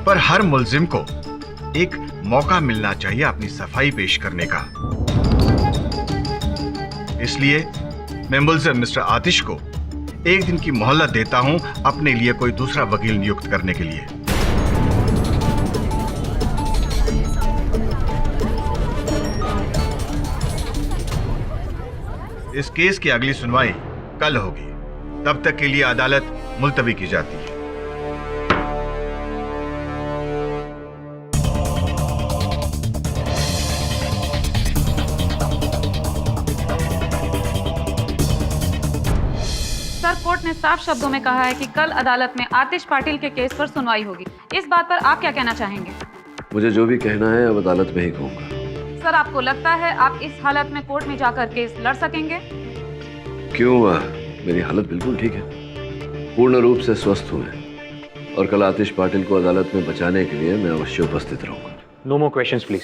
पर हर मुल्जिम को एक मौका मिलना चाहिए अपनी सफाई पेश करने का। इसलिए मैं मुल्जिम मिस्टर आतिश को 1 दिन की मोहलत देता हूं अपने लिए कोई दूसरा वकील नियुक्त करने के लिए। इस केस की अगली सुनवाई कल होगी, तब तक के लिए अदालत मुलतवी की जाती है। सर, कोर्ट ने साफ शब्दों में कहा है कि कल अदालत में आतिश पाटिल के केस पर सुनवाई होगी। इस बात पर आप क्या कहना चाहेंगे? मुझे जो भी कहना है अब अदालत में ही कहूंगा। सर, आपको लगता है आप इस हालत में कोर्ट में जाकर केस लड़ सकेंगे? क्यों, मेरी हालत बिल्कुल ठीक है, पूर्ण रूप से स्वस्थ हूँ मैं, और कल आतिश पाटिल को अदालत में बचाने के लिए मैं अवश्य उपस्थित रहूंगा। No more questions please.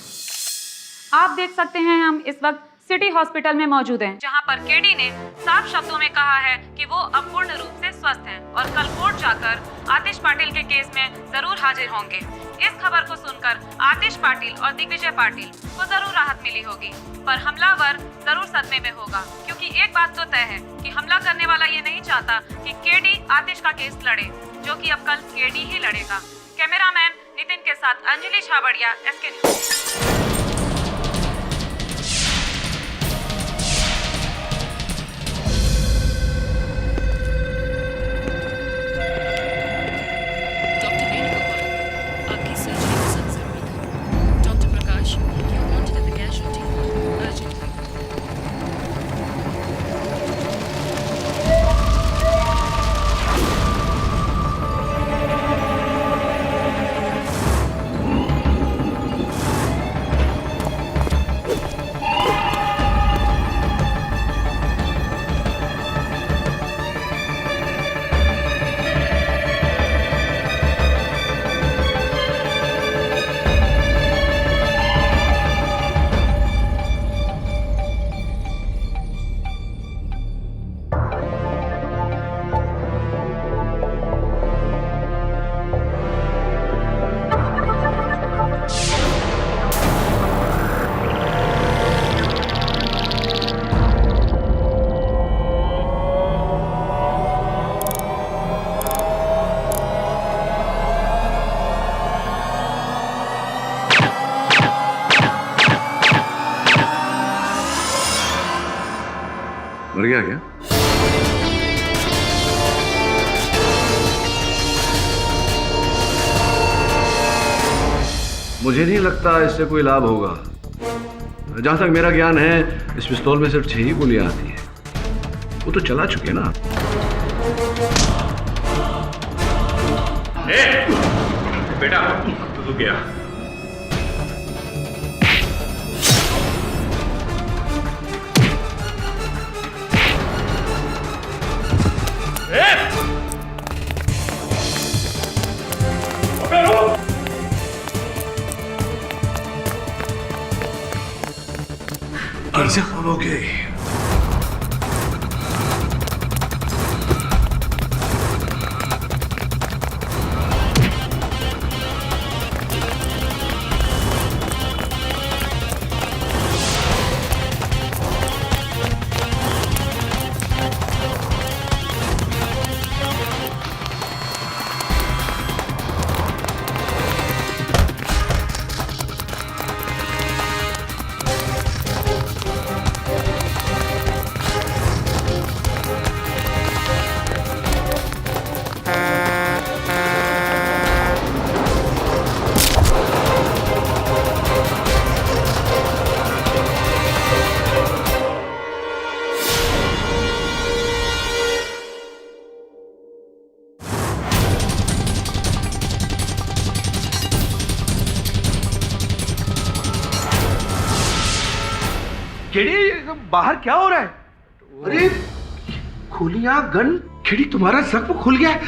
आप देख सकते हैं हम इस वक्त सिटी हॉस्पिटल में मौजूद हैं, जहां पर केडी ने साफ शब्दों में कहा है कि वो अब पूर्ण रूप से स्वस्थ हैं और कल कोर्ट जाकर आतिश पाटिल के केस में जरूर हाजिर होंगे। इस खबर को सुनकर आतिश पाटिल और दिग्विजय पाटिल को जरूर राहत मिली होगी, पर हमलावर जरूर सदमे में होगा, क्योंकि एक बात तो तय है कि हमला करने वाला ये नहीं चाहता कि केडी आतिश का केस लड़े, जो कि अब कल केडी ही लड़ेगा। कैमरामैन नितिन के साथ अंजलि छाबड़िया, SK न्यूज़। मर गया क्या? मुझे नहीं लगता इससे कोई लाभ होगा। जहां तक मेरा ज्ञान है, इस पिस्तौल में सिर्फ 6 ही गोलियां आती हैं। वो तो चला चुके ना। बेटा तू गया। Okay. बाहर क्या हो रहा है? अरे गोलियां, गन, केडी तुम्हारा जख्म खुल गया है।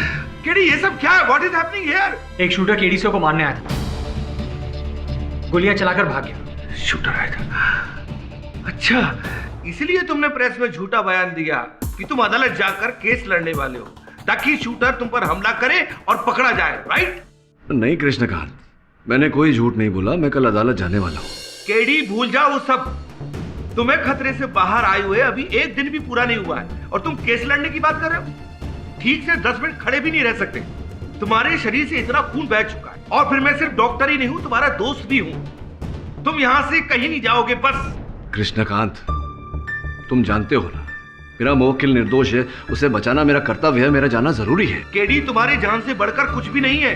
केडी ये सब क्या है? What is happening here? एक शूटर केडीसी को मारने आया था, गोलियां चलाकर भाग गया। शूटर आया था? अच्छा, इसलिए तुमने प्रेस में झूठा बयान दिया कि तुम अदालत जाकर केस लड़ने वाले हो, ताकि शूटर तुम पर हमला करे और पकड़ा जाए, राइट? नहीं कृष्णकांत, मैंने कोई झूठ नहीं बोला। मैं कल अदालत जाने वाला हूँ। केडी भूल जाओ वो सब। तुम्हें खतरे से बाहर आए हुए अभी 1 दिन भी पूरा नहीं हुआ है और तुम केस लड़ने की बात कर रहे हो? ठीक से 10 मिनट खड़े भी नहीं रह सकते। तुम्हारे शरीर से इतना खून बह चुका है, और फिर मैं सिर्फ डॉक्टर ही नहीं हूं, तुम्हारा दोस्त भी हूं। तुम यहां से कहीं नहीं जाओगे बस। कृष्णकांत, तुम जानते हो ना, मेरा मुवक्किल निर्दोष है, उसे बचाना मेरा कर्तव्य है, मेरा जाना जरूरी है। केडी तुम्हारी जान से बढ़कर कुछ भी नहीं है,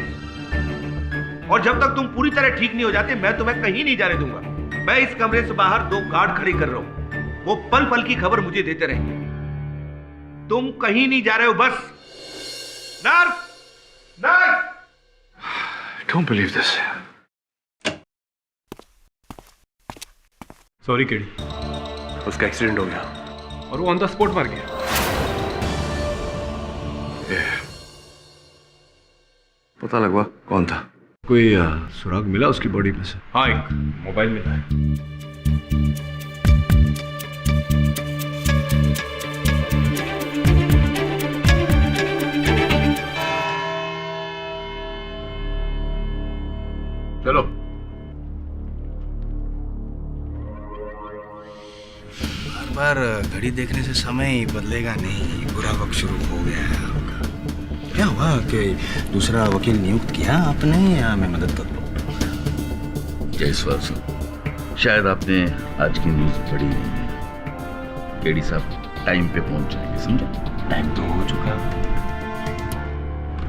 और जब तक तुम पूरी तरह ठीक नहीं हो जाते, मैं तुम्हें कहीं नहीं जाने दूंगा। मैं इस कमरे से बाहर 2 गार्ड खड़ी कर रहा हूं, वो पल पल की खबर मुझे देते रहेंगे। तुम कहीं नहीं जा रहे हो बस। Nurse, nurse! Don't believe this. Sorry KD, उसका एक्सीडेंट हो गया और वो ऑन द स्पॉट मर गया। पता लगवा कौन था? कोई सुराग मिला उसकी बॉडी में से? हाँ, एक मोबाइल मिला है। बार घड़ी देखने से समय ही बदलेगा नहीं, बुरा वक्त शुरू हो गया है आपका। क्या हुआ कि दूसरा वकील नियुक्त किया आपने या मैं मदद कर दूं? जायसवाल साहब, शायद आपने आज की न्यूज़ पढ़ी नहीं है। केडी साहब टाइम पे पहुंच जाएंगे, समझे? टाइम तो हो चुका।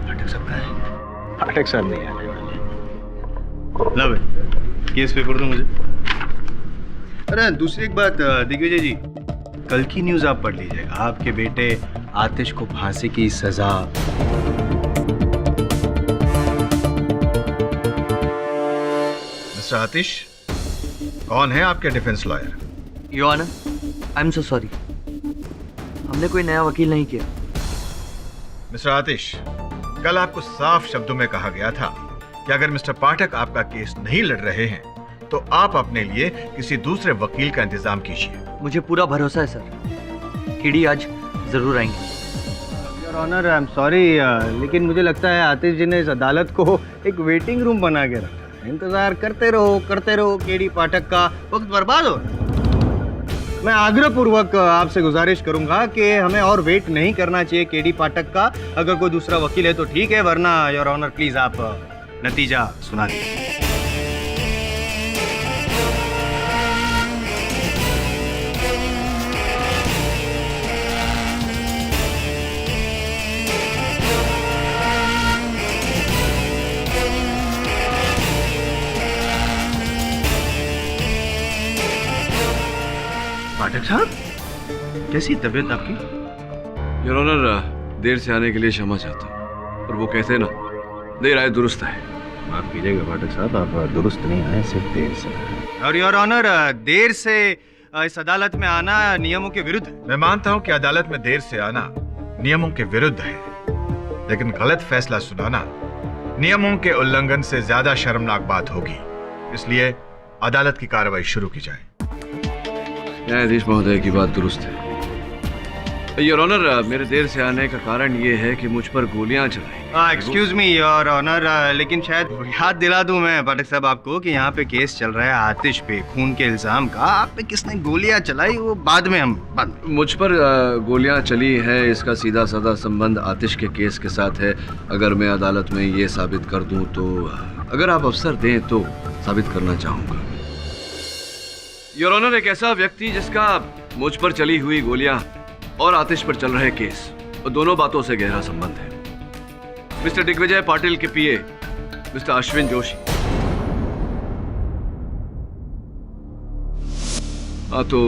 फाटक साहब कहाँ है? फाटक साहब नहीं आने वाले। ला भाई, केस पेपर दो मुझे। अरे दूसरी एक बात दिग्विजय जी, कल की न्यूज़ आप पढ़ लीजिएगा। आपके बेटे आतिश को फांसी की सजा। मिस्टर आतिश, कौन है आपके defence lawyer? Your honour, I am so sorry, हमने कोई नया वकील नहीं किया। मिस्टर आतिश, कल आपको साफ शब्दों में कहा गया था कि अगर मिस्टर पाठक आपका केस नहीं लड़ रहे हैं तो आप अपने लिए किसी दूसरे वकील का इंतजाम कीजिए। मुझे पूरा भरोसा है सर, कीड़ी आज जरूर आएंगे। Your honour, I am sorry, लेकिन मुझे लगता है आतिश जी ने इस अदालत को एक वेटिंग रूम बना के रखा है। इंतजार करते रहो केडी पाठक का वक्त बर्बाद हो। मैं आग्रहपूर्वक आपसे गुजारिश करूंगा कि हमें और वेट नहीं करना चाहिए केडी पाठक का। अगर कोई दूसरा वकील है तो ठीक है, वरना योर ऑनर प्लीज आप नतीजा सुना दीजिए। पाठक साहब, कैसी तबीयत आपकी? योर ऑनर, देर से आने के लिए क्षमा चाहता हूँ, पर वो कहते ना, देर आए दुरुस्त आए। माफ कीजिएगा पाठक साहब, आप दुरुस्त नहीं आए, सिर्फ देर से। और योर ऑनर, देर से इस अदालत में आना नियमों के विरुद्ध है। मैं मानता हूं कि अदालत में देर से आना नियमों के विरुद्ध है, लेकिन गलत फैसला सुनाना नियमों के उल्लंघन से ज्यादा शर्मनाक बात होगी। इसलिए अदालत की कार्रवाई शुरू की जाए। न्यायाधीश महोदय की बात दुरुस्त है। योर ऑनर, मेरे देर से आने का कारण ये है कि मुझ पर गोलियां चलाई। एक्सक्यूज मी योर ऑनर, लेकिन शायद याद दिला दूं मैं पाठक साहब आपको कि यहाँ पे केस चल रहा है आतिश पे खून के इल्जाम का। आप पे किसने गोलियां चलाई वो बाद में मुझ पर गोलियां चली हैं, इसका सीधा साधा संबंध आतिश के केस के साथ है। अगर मैं अदालत में ये साबित कर दूं तो, अगर आप अवसर दें तो साबित करना चाहूंगा। योर ऑनर, एक ऐसा व्यक्ति जिसका मुझ पर चली हुई गोलियां और आतिश पर चल रहे केस, और दोनों बातों से गहरा संबंध है। मिस्टर दिग्विजय पाटिल के पीए मिस्टर अश्विन जोशी। हाँ तो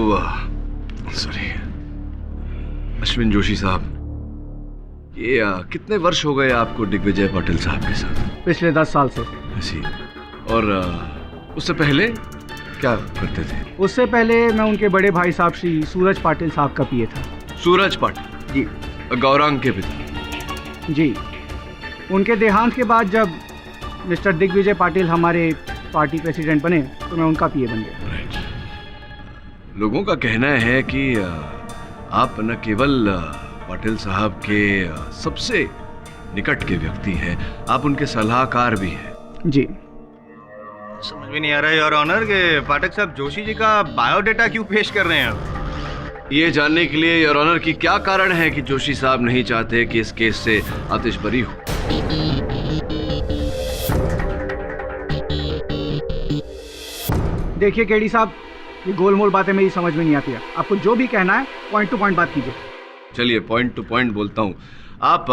सॉरी अश्विन जोशी साहब, ये कितने वर्ष हो गए आपको दिग्विजय पाटिल साहब के साथ? पिछले 10 साल से। ऐसी। और उससे पहले क्या करते थे? उससे पहले मैं उनके बड़े भाई साहब श्री सूरज पाटिल साहब का पीए था। सूरज पाटिल जी, गौरांग के पिता जी। उनके देहांत के बाद जब मिस्टर दिग्विजय पाटिल हमारे पार्टी प्रेसिडेंट बने तो मैं उनका पीए बन गया। लोगों का कहना है कि आप न केवल पाटिल साहब के सबसे निकट के व्यक्ति हैं, आप उनके सलाहकार भी हैं। जी। समझ में नहीं आ रहा है योर ऑनर कि पाठक साहब जोशी जी का बायोडेटा क्यों पेश कर रहे हैं आप? ये जानने के लिए योर ऑनर कि क्या कारण है कि जोशी साहब नहीं चाहते कि इस केस से आतिश बरी हो। देखिए केडी साहब, ये गोलमोल बातें मेरी समझ में नहीं आती है। आपको जो भी कहना है पॉइंट टू पॉइंट बात कीजिए। चलिए पॉइंट टू पॉइंट बोलता हूँ। आप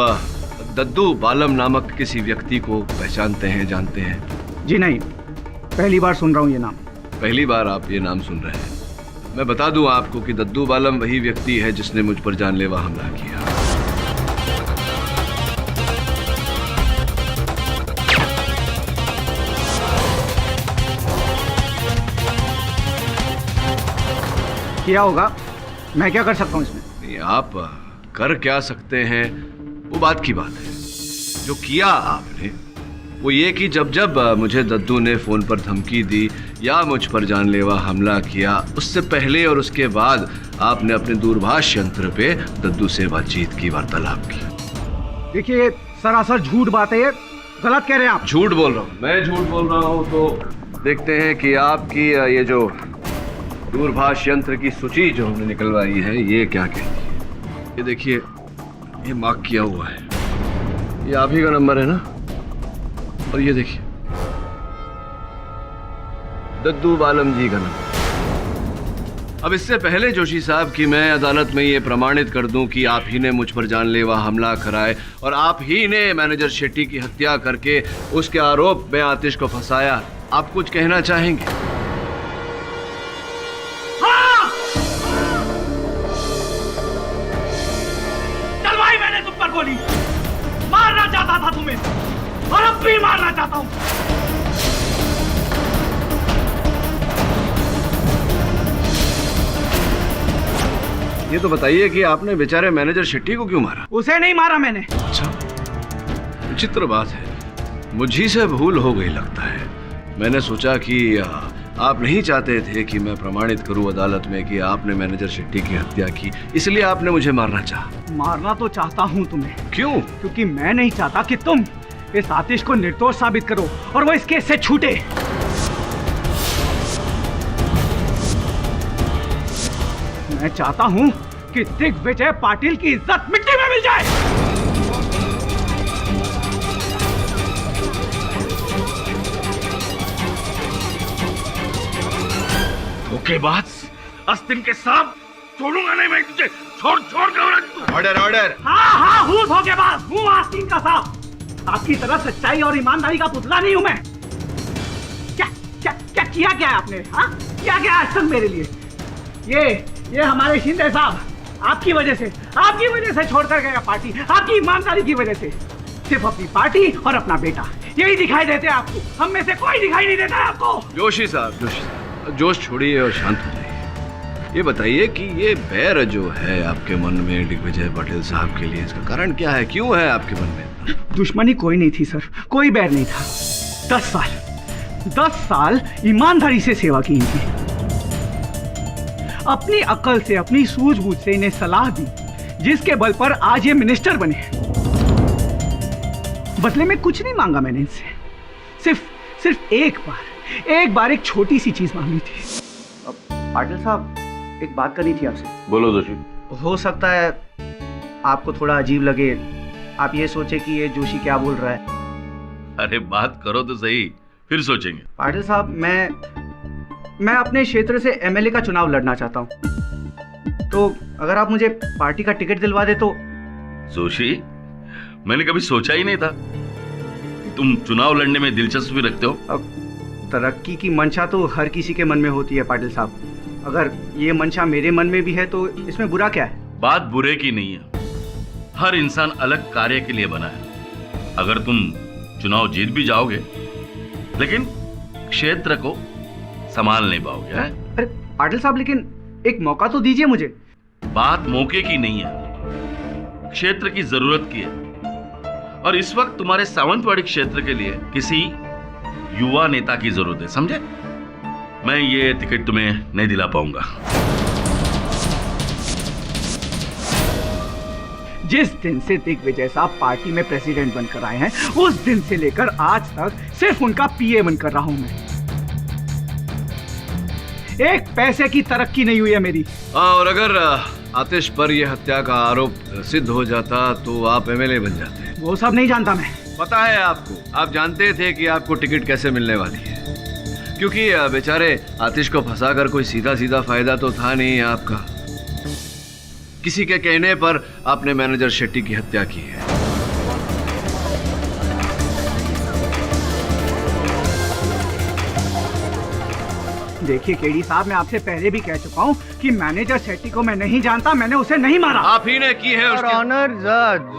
दद्दू बालम नामक किसी व्यक्ति को पहचानते हैं, जानते हैं? जी नहीं, पहली बार सुन रहा हूँ ये नाम। पहली बार आप ये नाम सुन रहे हैं? मैं बता दूं आपको कि दद्दू बालम वही व्यक्ति है जिसने मुझ पर जानलेवा हमला किया। किया होगा, मैं क्या कर सकता हूँ इसमें? नहीं, आप कर क्या सकते हैं वो बात की बात है। जो किया आपने वो ये कि जब जब मुझे दद्दू ने फ़ोन पर धमकी दी या मुझ पर जानलेवा हमला किया, उससे पहले और उसके बाद आपने अपने दूरभाष यंत्र पे दद्दू से बातचीत की, वार्तालाप की। देखिए सरासर झूठ बात है ये, गलत कह रहे हैं आप। झूठ बोल रहा हूँ मैं, झूठ बोल रहा हूँ तो देखते हैं कि आपकी ये जो दूरभाष यंत्र की सूची जो हमने निकलवाई है ये क्या कहती है? ये देखिए, ये मार्क किया हुआ है, ये आप ही का नंबर है ना? और ये देखिए, दद्दू बालम जी का नंबर। अब इससे पहले जोशी साहब कि मैं अदालत में ये प्रमाणित कर दूं कि आप ही ने मुझ पर जानलेवा हमला कराए और आप ही ने मैनेजर शेट्टी की हत्या करके उसके आरोप में आतिश को फंसाया, आप कुछ कहना चाहेंगे? हाँ! चलवाई मैंने तुम पर गोली, मारना चाहता था तुम्हें और अब भी मारना चाहता हूं। ये तो बताइए कि आपने बेचारे मैनेजर शेट्टी को क्यों मारा? उसे नहीं मारा मैंने। अच्छा, विचित्र बात है, मुझी से भूल हो गई लगता है। मैंने सोचा कि आप नहीं चाहते थे कि मैं प्रमाणित करूं अदालत में कि आपने मैनेजर शेट्टी की हत्या की, इसलिए आपने मुझे मारना चाहा। मारना तो चाहता हूं तुम्हें। क्यों? क्योंकि मैं नहीं चाहता कि तुम इस आतिश को निर्दोष साबित करो और वो इस केस से छूटे। मैं चाहता हूं कि दिग्विजय पाटिल की इज्जत मिट्टी में मिल जाए। धोखेबाज, अस्तिन के सांप, छोड़ूंगा नहीं मैं तुझे। छोड़ छोड़ कर। Order order. हाँ हूँ धोखेबाज, हूँ आस्तीन का सांप। आपकी तरह सच्चाई और ईमानदारी का पुतला नहीं हूं मैं। क्या क्या क्या किया क्या है आपने? हाँ, क्या क्या आज तक मेरे लिए? ये हमारे शिंदे साहब आपकी वजह से छोड़कर गया पार्टी, आपकी ईमानदारी की वजह से। सिर्फ अपनी पार्टी और अपना बेटा यही दिखाई देते हैं आपको, हम में से कोई दिखाई नहीं देता है आपको। जोशी साहब, जोश छोड़िए और शांत हो जाइए। ये बताइए कि ये बैर जो है आपके मन में दिग्विजय पाटिल साहब के लिए, इसका कारण क्या है? क्यों है आपके मन में? दुश्मनी कोई नहीं थी सर, कोई बैर नहीं था। 10 साल ईमानदारी से सेवा की इनकी। अपनी अक्ल से, अपनी सूझबूझ से इन्हें सलाह दी, जिसके बल पर आज ये मिनिस्टर बने। बदले में कुछ नहीं मांगा मैंने इनसे, सिर्फ एक बार एक छोटी सी चीज मांगी थी। पाटिल साहब, एक बात करनी थी आपसे। बोलो जोशी। हो सकता है आपको थोड़ा अजीब लगे, आप ये सोचे कि ये जोशी क्या बोल रहा है। अरे बात करो तो सही, फिर सोचेंगे। पाटिल साहब, मैं अपने क्षेत्र से एमएलए का चुनाव लड़ना चाहता हूँ, तो अगर आप मुझे पार्टी का टिकट दिलवा दे तो। जोशी, मैंने कभी सोचा ही नहीं था कि तुम चुनाव लड़ने में दिलचस्पी रखते हो। अब तरक्की की मंशा तो हर किसी के मन में होती है पाटिल साहब, अगर ये मंशा मेरे मन में भी है तो इसमें बुरा क्या है? बात बुरे की नहीं है, हर इंसान अलग कार्य के लिए बना है। अगर तुम चुनाव जीत भी जाओगे लेकिन क्षेत्र को संभाल नहीं पाओगे। अरे पाटिल साहब, लेकिन एक मौका तो दीजिए मुझे। बात मौके की नहीं है, क्षेत्र की जरूरत की है। और इस वक्त तुम्हारे सावंतवाड़ी क्षेत्र के लिए किसी युवा नेता की जरूरत है, समझे? मैं ये टिकट तुम्हें नहीं दिला पाऊंगा। जिस दिन से दिग्विजय साहब पार्टी में प्रेसिडेंट बनकर आए हैं, उस दिन से लेकर आज तक सिर्फ उनका पीए बनकर रहा हूं मैं। एक पैसे की तरक्की नहीं हुई है मेरी। और अगर आतिश पर यह हत्या का आरोप सिद्ध हो जाता तो आप एमएलए बन जाते। वो सब नहीं जानता मैं। पता है आपको, आप जानते थे कि आपको टिकट कैसे मिलने वाली है, क्योंकि बेचारे आतिश को फंसाकर कोई सीधा फायदा तो था नहीं आपका। किसी के कहने पर आपने मैनेजर शेट्टी की हत्या की है। देखिए केडी साहब, मैं आपसे पहले भी कह चुका हूँ कि मैनेजर शेट्टी को मैं नहीं जानता, मैंने उसे नहीं मारा। आप ही ने की है। और ऑनर,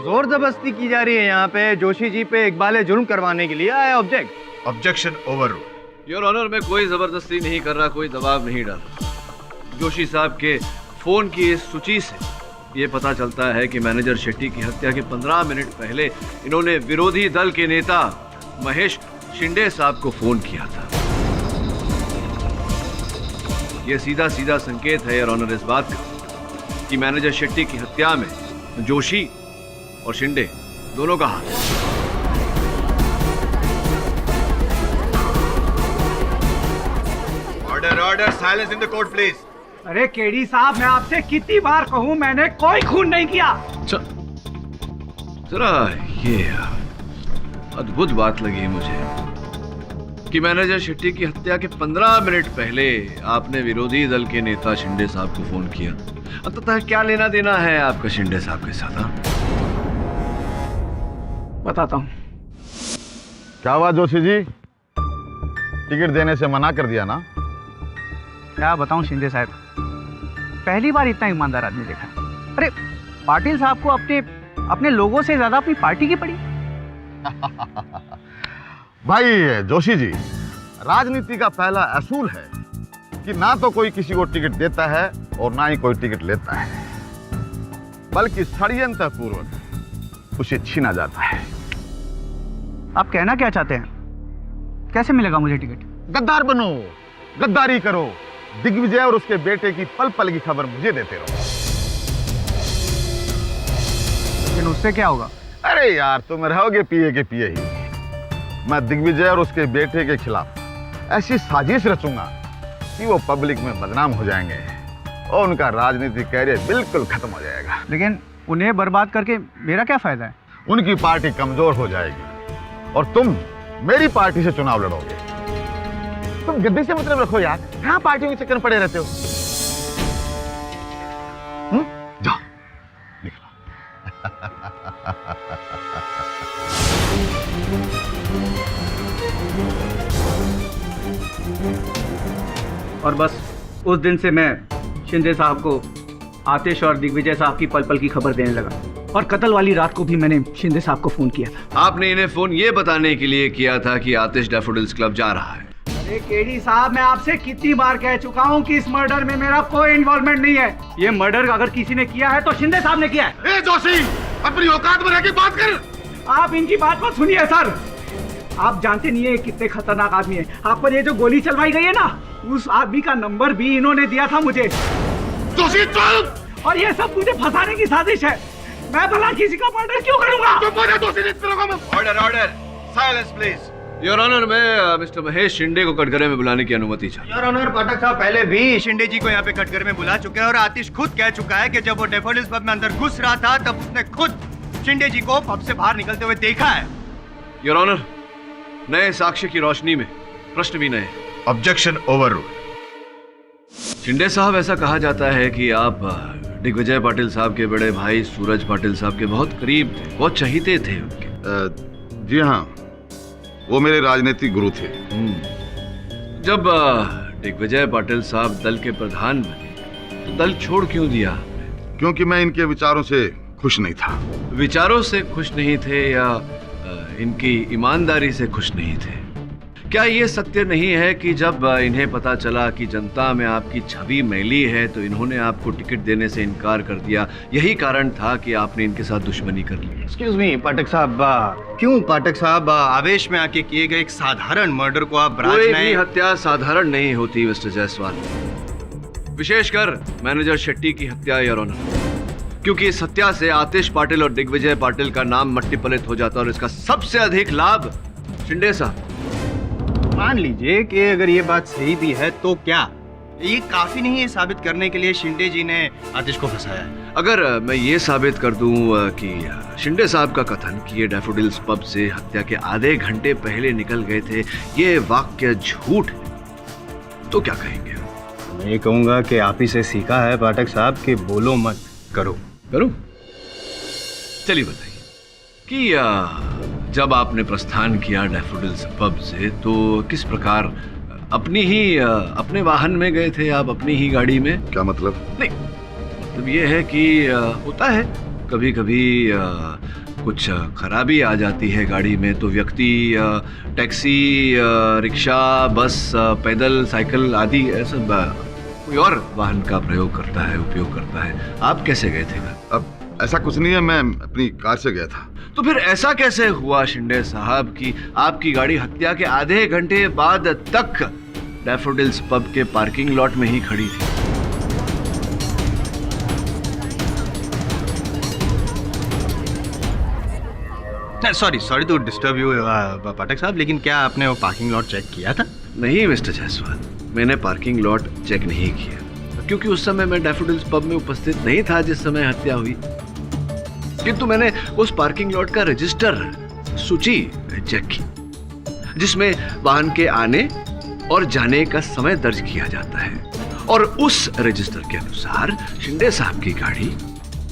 जोर जबरदस्ती की जा रही है यहाँ पे जोशी जी पे इकबाल जुर्म करवाने के लिए। I object. Objection over. Your honour, मैं कोई जबरदस्ती नहीं कर रहा, कोई दबाव नहीं डाल रहा। जोशी साहब के फोन की इस सूची से ये पता चलता है कि मैनेजर शेट्टी की हत्या के 15 मिनट पहले इन्होंने विरोधी दल के नेता महेश शिंदे साहब को फोन किया था। यह सीधा संकेत है योर ऑनर इस बात का कि मैनेजर शेट्टी की हत्या में जोशी और शिंदे दोनों का हाथ है। Order order, silence in the court please. अरे केडी साहब, मैं आपसे कितनी बार कहूं, मैंने कोई खून नहीं किया। जरा ये अद्भुत बात लगी मुझे कि मैनेजर शेट्टी की हत्या के 15 मिनट पहले आपने विरोधी दल के नेता शिंदे साहब को फोन किया। अंततः क्या लेना देना है आपका शिंदे साहब के साथ? बताता हूँ। क्या हुआ जोशी जी, टिकट देने से मना कर दिया ना? क्या बताऊं शिंदे साहब, पहली बार इतना ईमानदार आदमी देखा। अरे पाटिल साहब को अपने लोगों से ज्यादा अपनी पार्टी की पड़ी। भाई जोशी जी, राजनीति का पहला असूल है कि ना तो कोई किसी को टिकट देता है और ना ही कोई टिकट लेता है, बल्कि षड्यंत्र पूर्वक उसे छीना जाता है। आप कहना क्या चाहते हैं? कैसे मिलेगा मुझे टिकट? गद्दार बनो, गद्दारी करो, दिग्विजय और उसके बेटे की पल पल की खबर मुझे देते रहो। लेकिन उससे क्या होगा? अरे यार, तुम रहोगे पिए के पिए ही। मैं दिग्विजय और उसके बेटे के खिलाफ ऐसी साजिश रचूंगा कि वो पब्लिक में बदनाम हो जाएंगे और उनका राजनीतिक कैरियर बिल्कुल खत्म हो जाएगा। लेकिन उन्हें बर्बाद करके मेरा क्या फायदा है? उनकी पार्टी कमजोर हो जाएगी और तुम मेरी पार्टी से चुनाव लड़ोगे। तुम गद्दी से मतलब रखो यार, कहाँ पार्टियों के चक्कर में पड़े रहते हो? जाओ निकलो। और बस उस दिन से मैं शिंदे साहब को आतिश और दिग्विजय साहब की पल पल की खबर देने लगा। और कत्ल वाली रात को भी मैंने शिंदे साहब को फोन किया था। आपने इन्हें फोन ये बताने के लिए किया था कि आतिश डैफोडिल्स क्लब जा रहा है। अरे केडी साहब, मैं आपसे कितनी बार कह चुका हूँ कि इस मर्डर में मेरा कोई इन्वॉल्वमेंट नहीं है। ये मर्डर अगर किसी ने किया है तो शिंदे साहब ने किया है। ए जोशी, अपनी औकात में रह के बात कर। आप इनकी बात मत सुनिए सर। आप जानते नहीं है कितने खतरनाक आदमी है। आप पर ये जो गोली चलवाई गई है ना, उस आदमी का नंबर भी इन्होंने दिया था मुझे। जोशी चल। और ये सब मुझे फंसाने की साजिश है। मैं भला किसी का मर्डर क्यों करूंगा? Order order, silence please. Your honour, मैं मिस्टर महेश शिंदे को कटघरे में बुलाने की अनुमति चाहता हूं। योर ऑनर, पाठक साहब पहले भी शिंदे जी को यहाँ पे कटघरे में बुला चुके हैं और आतिश खुद कह चुका है कि जब वो डैफोडिल्स पब में अंदर घुस रहा था तब उसने खुद शिंदे जी को पब से बाहर निकलते हुए देखा है। योर ऑनर, नए साक्ष्य की रोशनी में प्रश्न भी नए। Objection overruled. शिंदे साहब, ऐसा कहा जाता है कि आप दिग्विजय पाटिल साहब के बड़े भाई सूरज पाटिल साहब के बहुत करीब थे, बहुत चहीते थे उनके। जी हाँ, वो मेरे राजनीतिक गुरु थे। जब दिग्विजय पाटिल साहब दल के प्रधान बने तो दल छोड़ क्यों दिया? क्योंकि मैं इनके विचारों से खुश नहीं था। विचारों से खुश नहीं थे या इनकी ईमानदारी से खुश नहीं थे? क्या ये सत्य नहीं है कि जब इन्हें पता चला कि जनता में आपकी छवि मैली है तो इन्होंने आपको टिकट देने से इनकार कर दिया? यही कारण था कि आपने इनके साथ दुश्मनी कर ली। एक्सक्यूज मी पाठक साहब, क्यों पाठक साहब आवेश में आके किए गए एक साधारण मर्डर को आप कोई भी हत्या साधारण नहीं होती मिस्टर जायसवाल, विशेषकर मैनेजर शेट्टी की हत्या, योर ऑनर। क्योंकि इस हत्या से आतिश पाटिल और दिग्विजय पाटिल का नाम मट्टी पलित हो जाता और इसका सबसे अधिक लाभ शिंदे साहब। मान लीजिए कि अगर ये बात सही भी है तो क्या ये काफी नहीं है साबित करने के लिए शिंदे जी ने आतिश को फंसाया है? अगर मैं ये साबित कर दूं कि शिंदे साहब का कथन कि ये डैफोडिल्स पब से हत्या के आधे घंटे पहले निकल गए थे, ये वाक्य झूठ है, तो क्या कहेंगे? मैं ये कहूंगा कि आप ही से सीखा है पाठक साहब कि बोलो मत करो। करूं? चलिए बताइए कि जब आपने प्रस्थान किया डैफोडिल्स पब से तो किस प्रकार अपने वाहन में गए थे आप, अपनी ही गाड़ी में? क्या मतलब? नहीं, मतलब ये है कि होता है कभी कभी कुछ खराबी आ जाती है गाड़ी में तो व्यक्ति टैक्सी, रिक्शा, बस, पैदल, साइकिल आदि ऐसा कोई और वाहन का प्रयोग करता है, उपयोग करता है। आप कैसे गए थे? अब ऐसा कुछ नहीं है, मैं अपनी कार से गया था। तो फिर ऐसा कैसे हुआ शिंदे साहब कि आपकी गाड़ी हत्या के आधे घंटे बाद तक डैफोडिल्स पब के पार्किंग लॉट में ही खड़ी थी? सॉरी टू डिस्टर्ब यू पाठक साहब, लेकिन क्या आपने वो पार्किंग लॉट चेक किया था? नहीं मिस्टर जायसवाल, मैंने पार्किंग लॉट चेक नहीं किया क्योंकि उस समय मैं डैफोडिल्स पब में उपस्थित नहीं था जिस समय हत्या हुई। किंतु मैंने उस पार्किंग लॉट का रजिस्टर सूची चेक की जिसमें वाहन के आने और जाने का समय दर्ज किया जाता है, और उस रजिस्टर के अनुसार शिंदे साहब की गाड़ी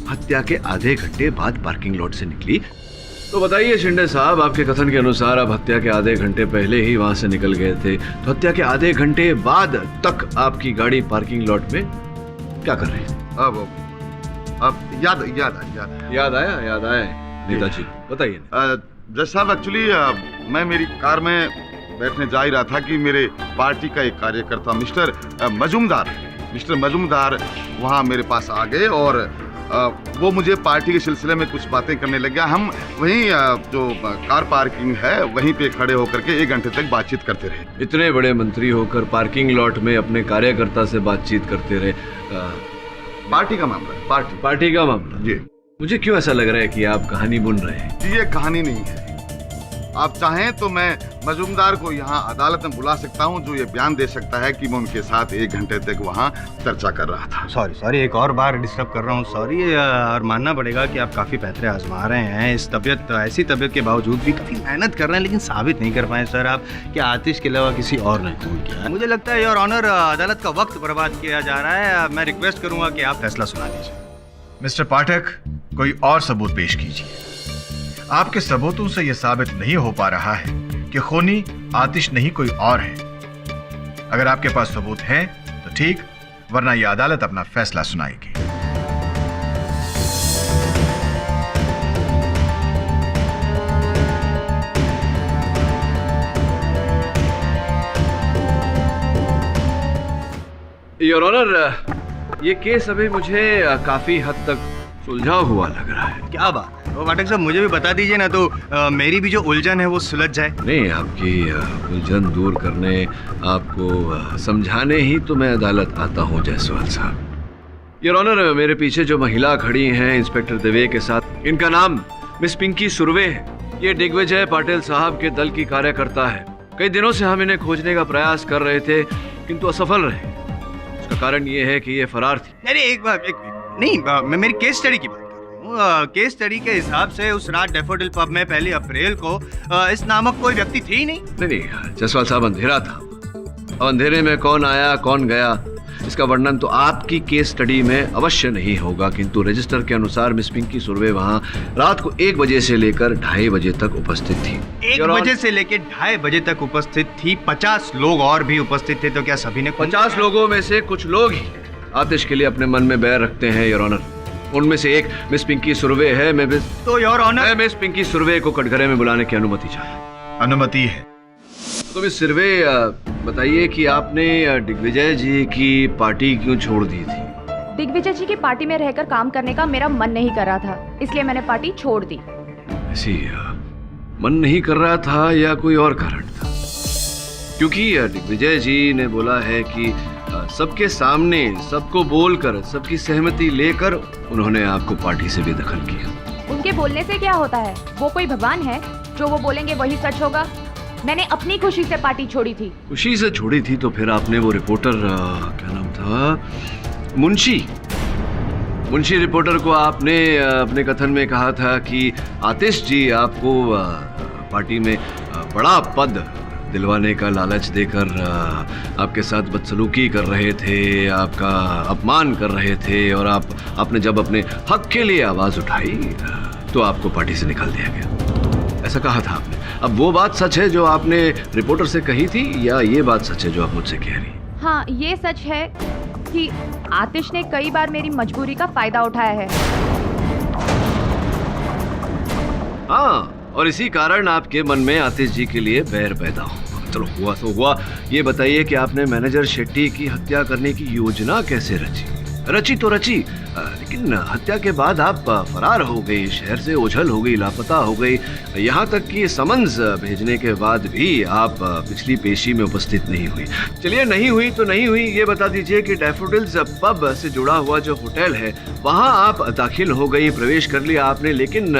हत्या के आधे घंटे बाद पार्किंग लॉट से निकली। तो बताइए शिंदे साहब, आपके कथन के अनुसार आप हत्या के आधे घंटे पहले ही वहां से निकल गए थे, तो हत्या के आधे घंटे बाद तक आपकी गाड़ी पार्किंग लॉट में क्या कर रही थी? अब याद आया नेताजी बताइए। जज साहब, एक्चुअली मैं मेरी कार में बैठने जा ही रहा था कि मेरे पार्टी का एक कार्यकर्ता मिस्टर मजूमदार वहाँ मेरे पास आ गए और वो मुझे पार्टी के सिलसिले में कुछ बातें करने लग गया। हम वहीं जो कार पार्किंग है वहीं पे खड़े होकर के 1 घंटे तक बातचीत करते रहे। इतने बड़े मंत्री होकर पार्किंग लॉट में अपने कार्यकर्ता से बातचीत करते रहे? पार्टी का मामला, पार्टी का मामला जी। मुझे क्यों ऐसा लग रहा है कि आप कहानी बुन रहे हैं? जी, ये कहानी नहीं है। आप चाहें तो मैं मजूमदार को यहाँ अदालत में बुला सकता हूँ जो ये बयान दे सकता है कि मैं उनके साथ 1 घंटे तक वहाँ चर्चा कर रहा था। सॉरी, एक और बार डिस्टर्ब कर रहा हूँ, सॉरी। और मानना पड़ेगा कि आप काफ़ी पैतरे आजमा रहे हैं। इस ऐसी तबीयत के बावजूद भी काफ़ी मेहनत कर रहे हैं, लेकिन साबित नहीं कर पाए सर आप कि आतिश के अलावा किसी और ने खून किया। मुझे लगता है योर ऑनर, अदालत का वक्त बर्बाद किया जा रहा है। मैं रिक्वेस्ट करूँगा कि आप फैसला सुना दीजिए। मिस्टर पाठक, कोई और सबूत पेश कीजिए। आपके सबूतों से यह साबित नहीं हो पा रहा है कि खूनी आतिश नहीं कोई और है। अगर आपके पास सबूत है तो ठीक, वरना यह अदालत अपना फैसला सुनाएगी। योर ऑनर, ये केस अभी मुझे काफी हद तक सुलझा हुआ लग रहा है। क्या बात? तो पाठक साहब, मुझे भी बता दीजिए ना, तो मेरी भी जो उलझन है वो सुलझ जाए। नहीं, आपकी उलझन दूर करने, आपको समझाने ही तो मैं अदालत आता हूँ जायसवाल साहब। योर ऑनर, मेरे पीछे जो महिला खड़ी हैं इंस्पेक्टर देवे के साथ, इनका नाम मिस पिंकी सुर्वे है। ये दिग्विजय पाटिल साहब के दल की कार्यकर्ता है। कई दिनों से हम इन्हें खोजने का प्रयास कर रहे थे किंतु असफल रहे। उसका कारण ये है कि ये फरार थी। मैं मेरी केस स्टडी की बात कर रहा हूँ। केस स्टडी के हिसाब से उस रात डैफोडिल पब में 1 अप्रैल को इस नामक कोई व्यक्ति थी ही नहीं। नहीं, जायसवाल साहब, अंधेरा था। अब अंधेरे में कौन आया कौन गया इसका वर्णन तो आपकी केस स्टडी में अवश्य नहीं होगा, किंतु रजिस्टर के अनुसार मिस पिंकी सुर्वे वहाँ रात को 1 बजे से लेकर 2:30 बजे तक उपस्थित थी। 1 बजे से लेकर 2:30 बजे तक उपस्थित थी। 50 लोग और भी उपस्थित थे, तो क्या सभी ने? 50 लोगों में से कुछ लोग ही आतिश के लिए अपने मन में बैर रखते हैं योर ऑनर। उनमें से एक मिस पिंकी सुर्वे है। मैं मिस पिंकी सुर्वे को कटघरे में बुलाने की अनुमति चाहता। अनुमति है। तो मिस सुर्वे, बताइए कि आपने दिग्विजय जी की पार्टी क्यों छोड़ दी थी? दिग्विजय जी की पार्टी में रहकर काम करने का मेरा मन नहीं कर रहा था, इसलिए मैंने पार्टी छोड़ दी। ऐसी मन नहीं कर रहा था या कोई और कारण था? क्योंकि दिग्विजय जी ने बोला है कि सबके सामने सबको बोलकर सबकी सहमति लेकर उन्होंने आपको पार्टी से बेदखल किया। उनके बोलने से क्या होता है? वो कोई भगवान है? जो वो बोलेंगे वही सच होगा। मैंने अपनी खुशी से पार्टी छोड़ी थी। खुशी से छोड़ी थी तो फिर आपने वो रिपोर्टर, क्या नाम था, मुंशी रिपोर्टर को आपने अपने कथन में कहा था कि आतिश जी आपको पार्टी में बड़ा पद दिलवाने का लालच देकर आपके साथ बदसलूकी कर रहे थे, आपका अपमान कर रहे थे, और आपने जब अपने हक के लिए आवाज उठाई तो आपको पार्टी से निकाल दिया गया। ऐसा कहा था आपने। अब वो बात सच है जो आपने रिपोर्टर से कही थी, या ये बात सच है जो आप मुझसे कह रही? हाँ, ये सच है कि आतिश ने कई बार मेरी मजबूरी का फायदा उठाया है। हाँ, और इसी कारण आपके मन में आतिश जी के लिए बैर पैदा हुआ। चलो, हुआ तो हुआ। ये बताइए कि आपने मैनेजर शेट्टी की हत्या करने की योजना कैसे रची? रची तो रची, लेकिन हत्या के बाद आप फरार हो गई, शहर से ओझल हो गई, लापता हो गई। यहाँ तक कि समन्स भेजने के बाद भी आप पिछली पेशी में उपस्थित नहीं हुई। चलिए, नहीं हुई तो नहीं हुई, ये बता दीजिए कि डैफोडिल्स पब से जुड़ा हुआ जो होटल है वहाँ आप दाखिल हो गई, प्रवेश कर लिया आपने, लेकिन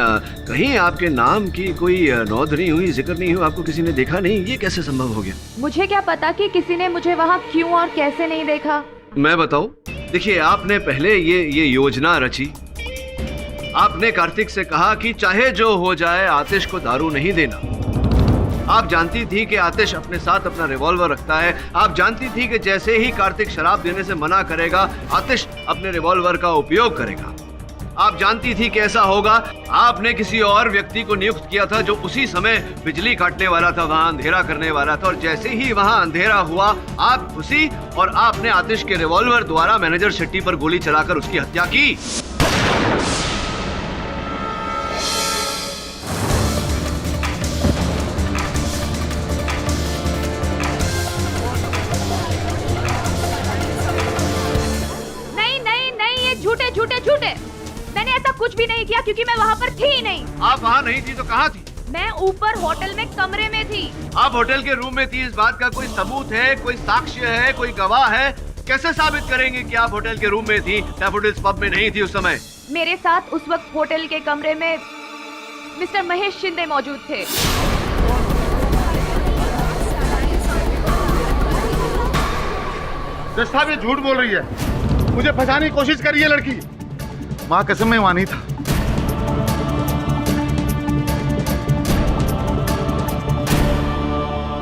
कहीं आपके नाम की कोई नौध नहीं हुई, जिक्र नहीं हुआ, आपको किसी ने देखा नहीं, ये कैसे संभव हो गया? मुझे क्या पता कि किसी ने मुझे वहाँ क्यों और कैसे नहीं देखा। मैं बताऊं? देखिए, आपने पहले ये योजना रची। आपने कार्तिक से कहा कि चाहे जो हो जाए आतिश को दारू नहीं देना। आप जानती थी कि आतिश अपने साथ अपना रिवॉल्वर रखता है। आप जानती थी कि जैसे ही कार्तिक शराब देने से मना करेगा, आतिश अपने रिवॉल्वर का उपयोग करेगा। आप जानती थी कि ऐसा होगा। आपने किसी और व्यक्ति को नियुक्त किया था जो उसी समय बिजली काटने वाला था, वहां अंधेरा करने वाला था, और जैसे ही वहां अंधेरा हुआ आप घुसी और आपने आतिश के रिवॉल्वर द्वारा मैनेजर शेट्टी पर गोली चलाकर उसकी हत्या की। झूठे झूठे झूठे, मैंने ऐसा कुछ भी नहीं किया क्योंकि मैं वहाँ पर थी ही नहीं। आप वहाँ नहीं थी तो कहाँ थी? मैं ऊपर होटल में कमरे में थी। आप होटल के रूम में थी, इस बात का कोई सबूत है, कोई साक्ष्य है, कोई गवाह है? कैसे साबित करेंगे कि आप होटल के रूम में थी, डैफोडिल्स पब में नहीं थी उस समय? मेरे साथ उस वक्त होटल के कमरे में मिस्टर महेश शिंदे मौजूद थे। जज साहब, ये झूठ बोल रही है, मुझे फंसाने की कोशिश कर रही है लड़की। माँ कसम, मैं वहां नहीं था।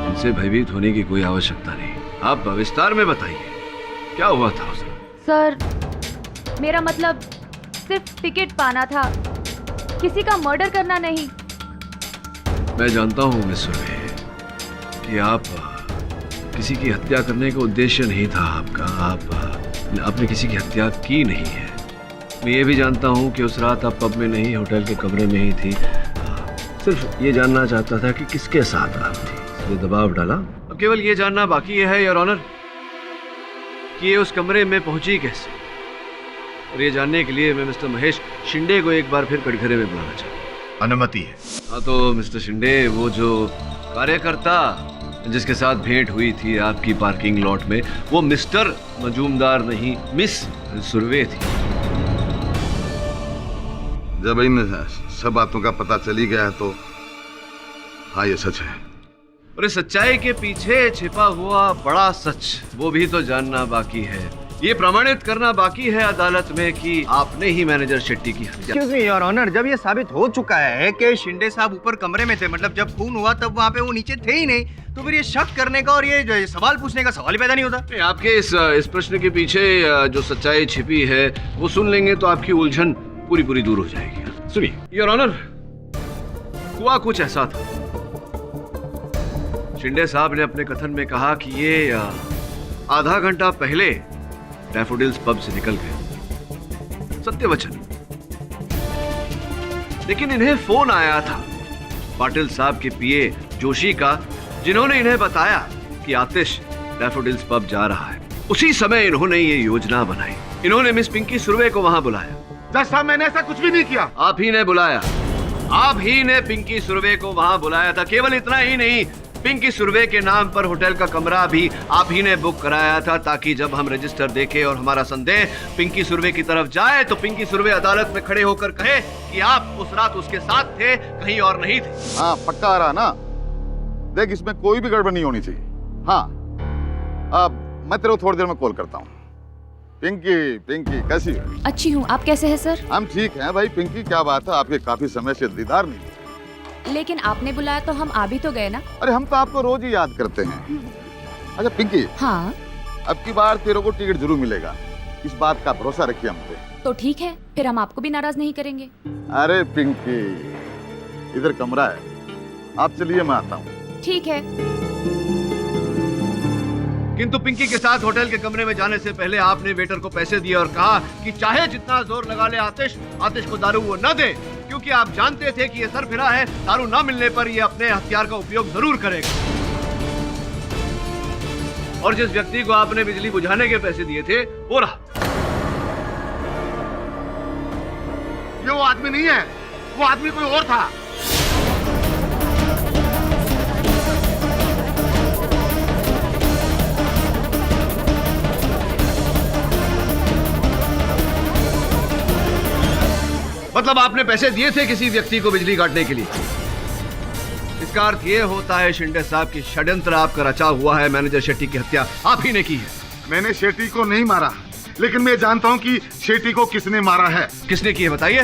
इनसे भयभीत होने की कोई आवश्यकता नहीं, आप विस्तार में बताइए क्या हुआ था उस दिन? सर, मेरा मतलब सिर्फ टिकट पाना था, किसी का मर्डर करना नहीं। मैं जानता हूँ मिस सुर्वे कि आप किसी की हत्या करने का उद्देश्य नहीं था आपका, आपने किसी की हत्या की नहीं है। मैं ये भी जानता हूँ कि उस रात आप पब में नहीं, होटल के कमरे में ही थी। सिर्फ ये जानना चाहता था कि किसके साथ आप थी, इसलिए दबाव डाला। अब केवल ये जानना बाकी है योर ऑनर कि ये उस कमरे में पहुंची कैसे, और ये जानने के लिए मैं मिस्टर महेश शिंदे को एक बार फिर कटघरे में बुलाना चाहता हूँ। अनुमति है। हाँ तो मिस्टर शिंदे, वो जो कार्यकर्ता जिसके साथ भेंट हुई थी आपकी पार्किंग लॉट में, वो मिस्टर मजूमदार नहीं, मिस सुर्वे थी। जब इन सब बातों का पता चली गया है तो हाँ, ये सच है। और इस सच्चाई के पीछे छिपा हुआ बड़ा सच, वो भी तो जानना बाकी है। ये प्रमाणित करना बाकी है अदालत में कि आपने ही मैनेजर शेट्टी की हत्या। एक्सक्यूज मी योर ऑनर, जब ये साबित हो चुका है कि शिंदे साहब ऊपर कमरे में थे, मतलब जब खून हुआ तब वहाँ पे वो नीचे थे ही नहीं, तो फिर ये शक करने का और ये सवाल पूछने का सवाल ही पैदा नहीं होता। आपके इस प्रश्न के पीछे जो सच्चाई छिपी है वो सुन लेंगे तो आपकी उलझन पूरी पूरी दूर हो जाएगी। सुनिए योर ऑनर, हुआ कुछ ऐसा था। शिंदे साहब ने अपने कथन में कहा कि ये आधा घंटा पहले डैफोडिल्स पब से निकल गए, सत्य वचन। लेकिन इन्हें फोन आया था पाटिल साहब के पीए जोशी का, जिन्होंने इन्हें बताया कि आतिश डैफोडिल्स पब जा रहा है। उसी समय इन्होंने ये योजना बनाई। इन्होंने मिस पिंकी सुर्वे को वहां बुलाया। जज साहब, मैंने ऐसा कुछ भी नहीं किया। आप ही ने बुलाया, आप ही ने पिंकी सुर्वे को वहां बुलाया था। केवल इतना ही नहीं, पिंकी सुर्वे के नाम पर होटल का कमरा भी आप ही ने बुक कराया था, ताकि जब हम रजिस्टर देखें और हमारा संदेह पिंकी सुर्वे की तरफ जाए तो पिंकी सुर्वे अदालत में खड़े होकर कहे कि आप उस रात उसके साथ थे, कहीं और नहीं थे। हाँ, पक्का आ रहा ना। देख, इसमें कोई भी गड़बड़ नहीं होनी चाहिए। हाँ, अब मैं तेरे को थोड़ी देर में कॉल करता हूँ। पिंकी, पिंकी कैसी है? अच्छी हूँ, आप कैसे हैं सर? हम ठीक हैं भाई। पिंकी, क्या बात है, आपके काफी समय से दीदार नहीं। लेकिन आपने बुलाया तो हम आ भी तो गए ना। अरे हम तो आपको रोज ही याद करते हैं। अच्छा पिंकी, हाँ, अब की बार तेरे को टिकट जरूर मिलेगा, इस बात का भरोसा रखिए हम पे। तो ठीक है, फिर हम आपको भी नाराज नहीं करेंगे। अरे पिंकी, इधर कमरा है, आप चलिए, मैं आता हूँ। ठीक है। किंतु पिंकी के साथ होटल के कमरे में जाने से पहले आपने वेटर को पैसे दिए और कहा कि चाहे जितना जोर लगा ले आतिश को दारू वो न दे, क्योंकि आप जानते थे कि ये सरफिरा है, दारू न मिलने पर ये अपने हथियार का उपयोग जरूर करेगा। और जिस व्यक्ति को आपने बिजली बुझाने के पैसे दिए थे वो रहा ये वो आदमी नहीं है, वो आदमी कोई और था। मतलब आपने पैसे दिए थे किसी व्यक्ति को बिजली काटने के लिए? इसका अर्थ ये होता है शिंदे साहब की षड्यंत्र आपका रचा हुआ है, मैनेजर शेट्टी की हत्या आप ही ने की है। मैंने शेट्टी को नहीं मारा, लेकिन मैं जानता हूं कि शेट्टी को किसने मारा है। किसने की है बताइए?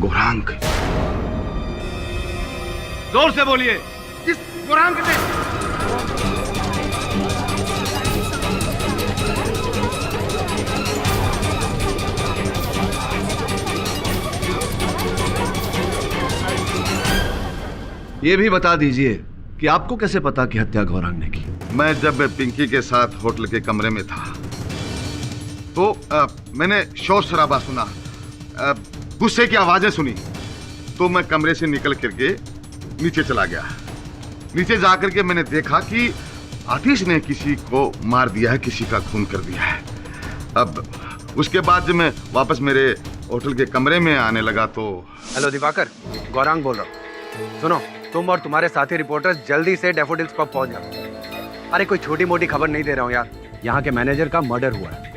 गौरांग। जोर से बोलिए। किस गौरांग ने? ये भी बता दीजिए कि आपको कैसे पता कि हत्या गौरांग ने की? मैं जब पिंकी के साथ होटल के कमरे में था तो मैंने शोर शराबा सुना, गुस्से की आवाजें सुनी, तो मैं कमरे से निकल करके नीचे चला गया। नीचे जाकर के मैंने देखा कि आतिश ने किसी को मार दिया है, किसी का खून कर दिया है। अब उसके बाद जब मैं वापस मेरे होटल के कमरे में आने लगा तो हेलो दिवाकर, गौरांग बोल रहा हूँ। सुनो, तुम और तुम्हारे साथी रिपोर्टर्स जल्दी से डैफोडिल्स पब पहुंच जाओ। अरे कोई छोटी मोटी खबर नहीं दे रहा हूँ यार, यहाँ के मैनेजर का मर्डर हुआ है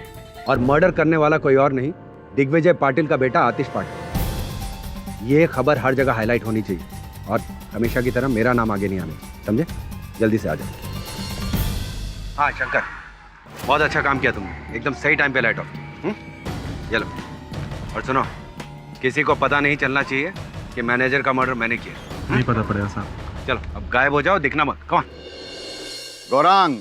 और मर्डर करने वाला कोई और नहीं, दिग्विजय पाटिल का बेटा आतिश पाटिल। ये खबर हर जगह हाईलाइट होनी चाहिए और हमेशा की तरह मेरा नाम आगे नहीं आना, समझे? जल्दी से आ जाओ। हाँ शंकर, बहुत अच्छा काम किया तुमने, एकदम सही टाइम पे लाइट ऑफ। चलो, और सुनो, किसी को पता नहीं चलना चाहिए कि मैनेजर का मर्डर मैंने किया। नहीं पता पड़ेगा साहब। चलो अब गायब हो जाओ, दिखना मत। Come on. गौरांग,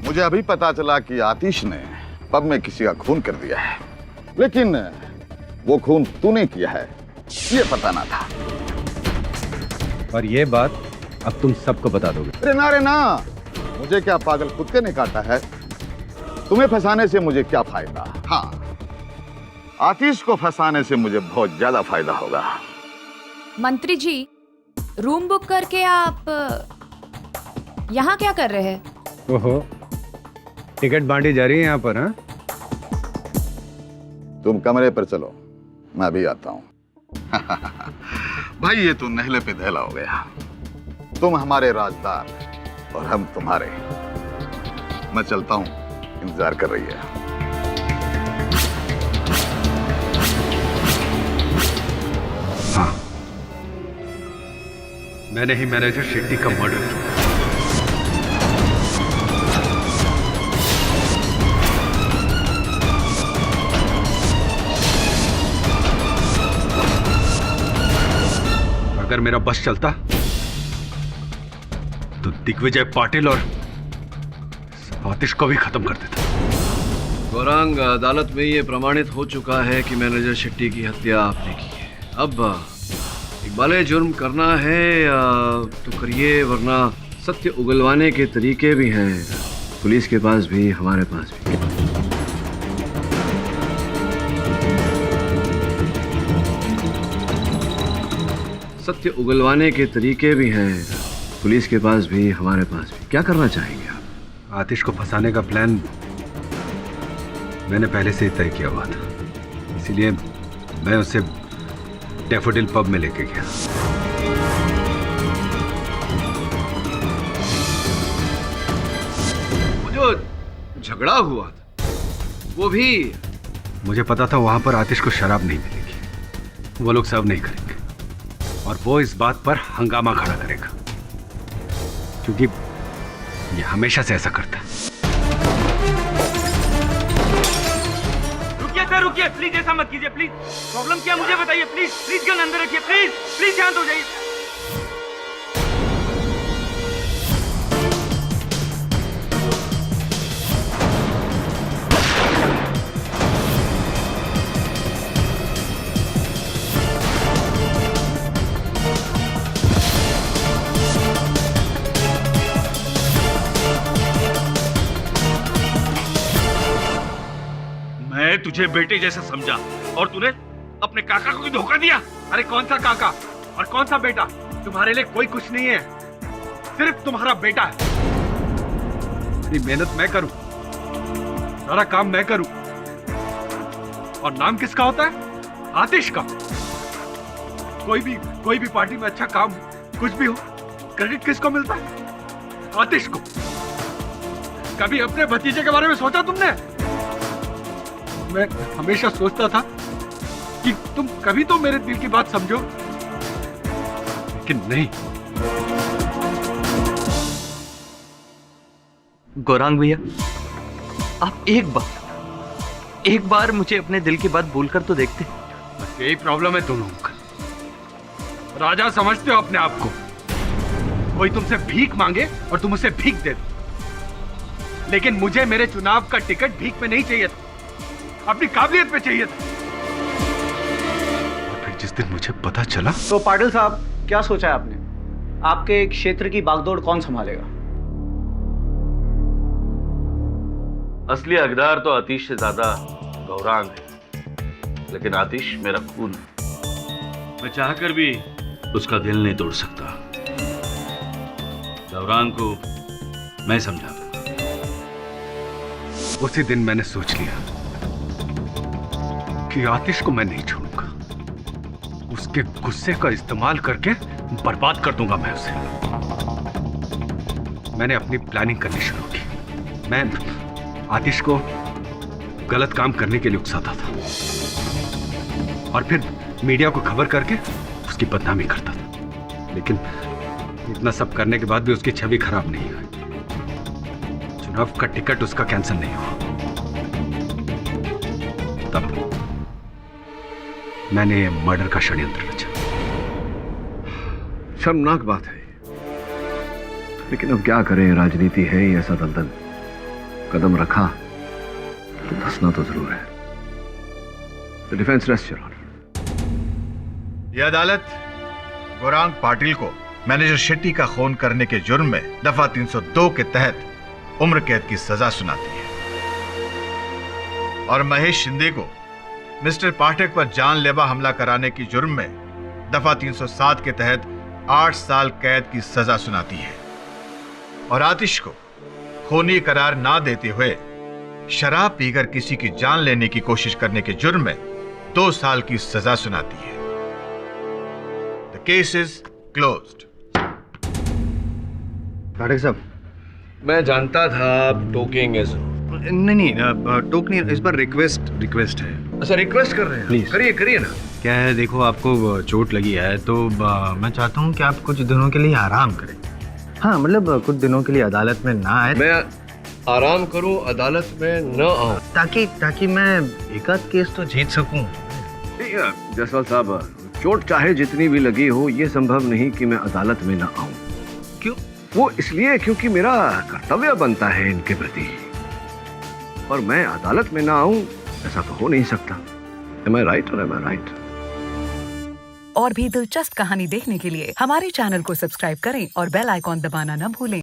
मुझे अभी पता चला कि आतिश ने पब में किसी का खून कर दिया है, लेकिन वो खून तूने किया है ये पता ना था। और ये बात अब तुम सबको बता दोगे? अरे ना, मुझे क्या पागल कुत्ते ने काटा है? तुम्हें फंसाने से मुझे क्या फायदा? हाँ, आतिश को फंसाने से मुझे बहुत ज्यादा फायदा होगा। मंत्री जी, रूम बुक करके आप यहाँ क्या कर रहे हैं? ओहो, टिकट बांटी जा रही है यहाँ पर? हाँ, तुम कमरे पर चलो, मैं अभी आता हूँ। भाई ये तो नहले पे दहला हो गया। तुम हमारे राजदार और हम तुम्हारे। मैं चलता हूँ, इंतजार कर रही है। हाँ, मैंने ही मैनेजर शेट्टी का मर्डर किया। अगर मेरा बस चलता तो दिग्विजय पाटिल और आतिश को भी खत्म कर देता। गौरांग, अदालत में ये प्रमाणित हो चुका है कि मैनेजर शेट्टी की हत्या आपने की है। अब इकबाले जुर्म करना है तो करिए, वरना सत्य उगलवाने के तरीके भी हैं पुलिस के पास भी, हमारे पास भी। सत्य उगलवाने के तरीके भी हैं पुलिस के पास भी, हमारे पास भी। क्या करना चाहेंगे आप? आतिश को फंसाने का प्लान मैंने पहले से ही तय किया हुआ था, इसीलिए मैं उसे डैफोडिल पब में लेके गया। वो जो झगड़ा हुआ था वो भी मुझे पता था वहां पर आतिश को शराब नहीं मिलेगी, वो लोग सर्व नहीं करेंगे और वो इस बात पर हंगामा खड़ा करेगा, क्योंकि ये हमेशा से ऐसा करता है। रुकिए सर, रुकिए प्लीज, ऐसा मत कीजिए प्लीज। प्रॉब्लम क्या मुझे बताइए प्लीज। प्लीज गन अंदर रखिए प्लीज, प्लीज शांत हो जाइए। मैं तुझे बेटे जैसा समझा और तूने अपने काका को भी धोखा दिया। अरे कौन सा काका और कौन सा बेटा, तुम्हारे लिए कोई कुछ नहीं है, सिर्फ तुम्हारा बेटा है। मेरी मेहनत मैं करूं, सारा काम मैं करूं, और नाम किसका होता है? आतिश का। कोई भी पार्टी में अच्छा काम कुछ भी हो, क्रेडिट किसको मिलता है? आतिश को। कभी अपने भतीजे के बारे में सोचा तुमने? मैं हमेशा सोचता था कि तुम कभी तो मेरे दिल की बात समझो, लेकिन नहीं। गौरांग भैया, आप एक बार मुझे अपने दिल की बात बोलकर तो देखते। बस यही प्रॉब्लम है तुम लोगों का। राजा समझते हो अपने आप को। कोई तुमसे भीख मांगे और तुम उसे भीख दे दो, लेकिन मुझे मेरे चुनाव का टिकट भीख में नहीं चाहिए था, अपनी काबिलियत पे चाहिए था। और फिर जिस दिन मुझे पता चला। तो पाटिल साहब, क्या सोचा है आपने? आपके क्षेत्र की बागडोर कौन संभालेगा? असली हकदार तो आतिश से ज्यादा गौरांग है, लेकिन आतिश मेरा खून है। मैं चाहकर भी उसका दिल नहीं तोड़ सकता। गौरांग को मैं समझा दूंगा। उसी दिन मैंने सोच लिया कि आतिश को मैं नहीं छोड़ूंगा। उसके गुस्से का इस्तेमाल करके बर्बाद कर दूंगा मैं उसे। मैंने अपनी प्लानिंग करनी शुरू की। मैं आतिश को गलत काम करने के लिए उकसाता था और फिर मीडिया को खबर करके उसकी बदनामी करता था, लेकिन इतना सब करने के बाद भी उसकी छवि खराब नहीं हुई। चुनाव का टिकट उसका कैंसिल नहीं हुआ। तब मैंने ये मर्डर का षड्यंत्र रचा। शर्मनाक बात है, लेकिन अब क्या करें, राजनीति है ही ऐसा दलदल। कदम रखा तो धंसना तो जरूर है। The defense rests, Your Honor. यह अदालत गौरांग पाटिल को मैनेजर शेट्टी का खून करने के जुर्म में दफा 302 के तहत उम्र कैद की सजा सुनाती है और महेश शिंदे को मिस्टर पाठक पर जानलेवा हमला कराने की जुर्म में दफा 307 के तहत 8 साल कैद की सजा सुनाती है और आतिश को खूनी करार ना देते हुए शराब पीकर किसी की जान लेने की कोशिश करने के जुर्म में 2 साल की सजा सुनाती है। The case is closed. Pathak साहब, मैं जानता था आप टोकेंगे जरूर। नहीं, टोक नहीं, इस बार रिक्वेस्ट है। अच्छा, रिक्वेस्ट कर रहे हैं? प्लीज करिए ना। क्या है, देखो आपको चोट लगी है तो मैं चाहता हूँ कि आप कुछ दिनों के लिए आराम करें। हाँ, मतलब कुछ दिनों के लिए अदालत में ना आए। मैं आराम करूं, अदालत में न आऊं, ताकि मैं एकाध केस तो जीत सकूं। जसवाल साहब, चोट चाहे जितनी भी लगी हो, ये संभव नहीं कि मैं अदालत में न आऊं। क्यों? वो इसलिए क्योंकि मेरा कर्तव्य बनता है इनके प्रति, और मैं अदालत में ना आऊं ऐसा तो हो नहीं सकता। Am I right or am I right? और भी दिलचस्प कहानी देखने के लिए हमारे चैनल को सब्सक्राइब करें और बेल आइकॉन दबाना न भूलें।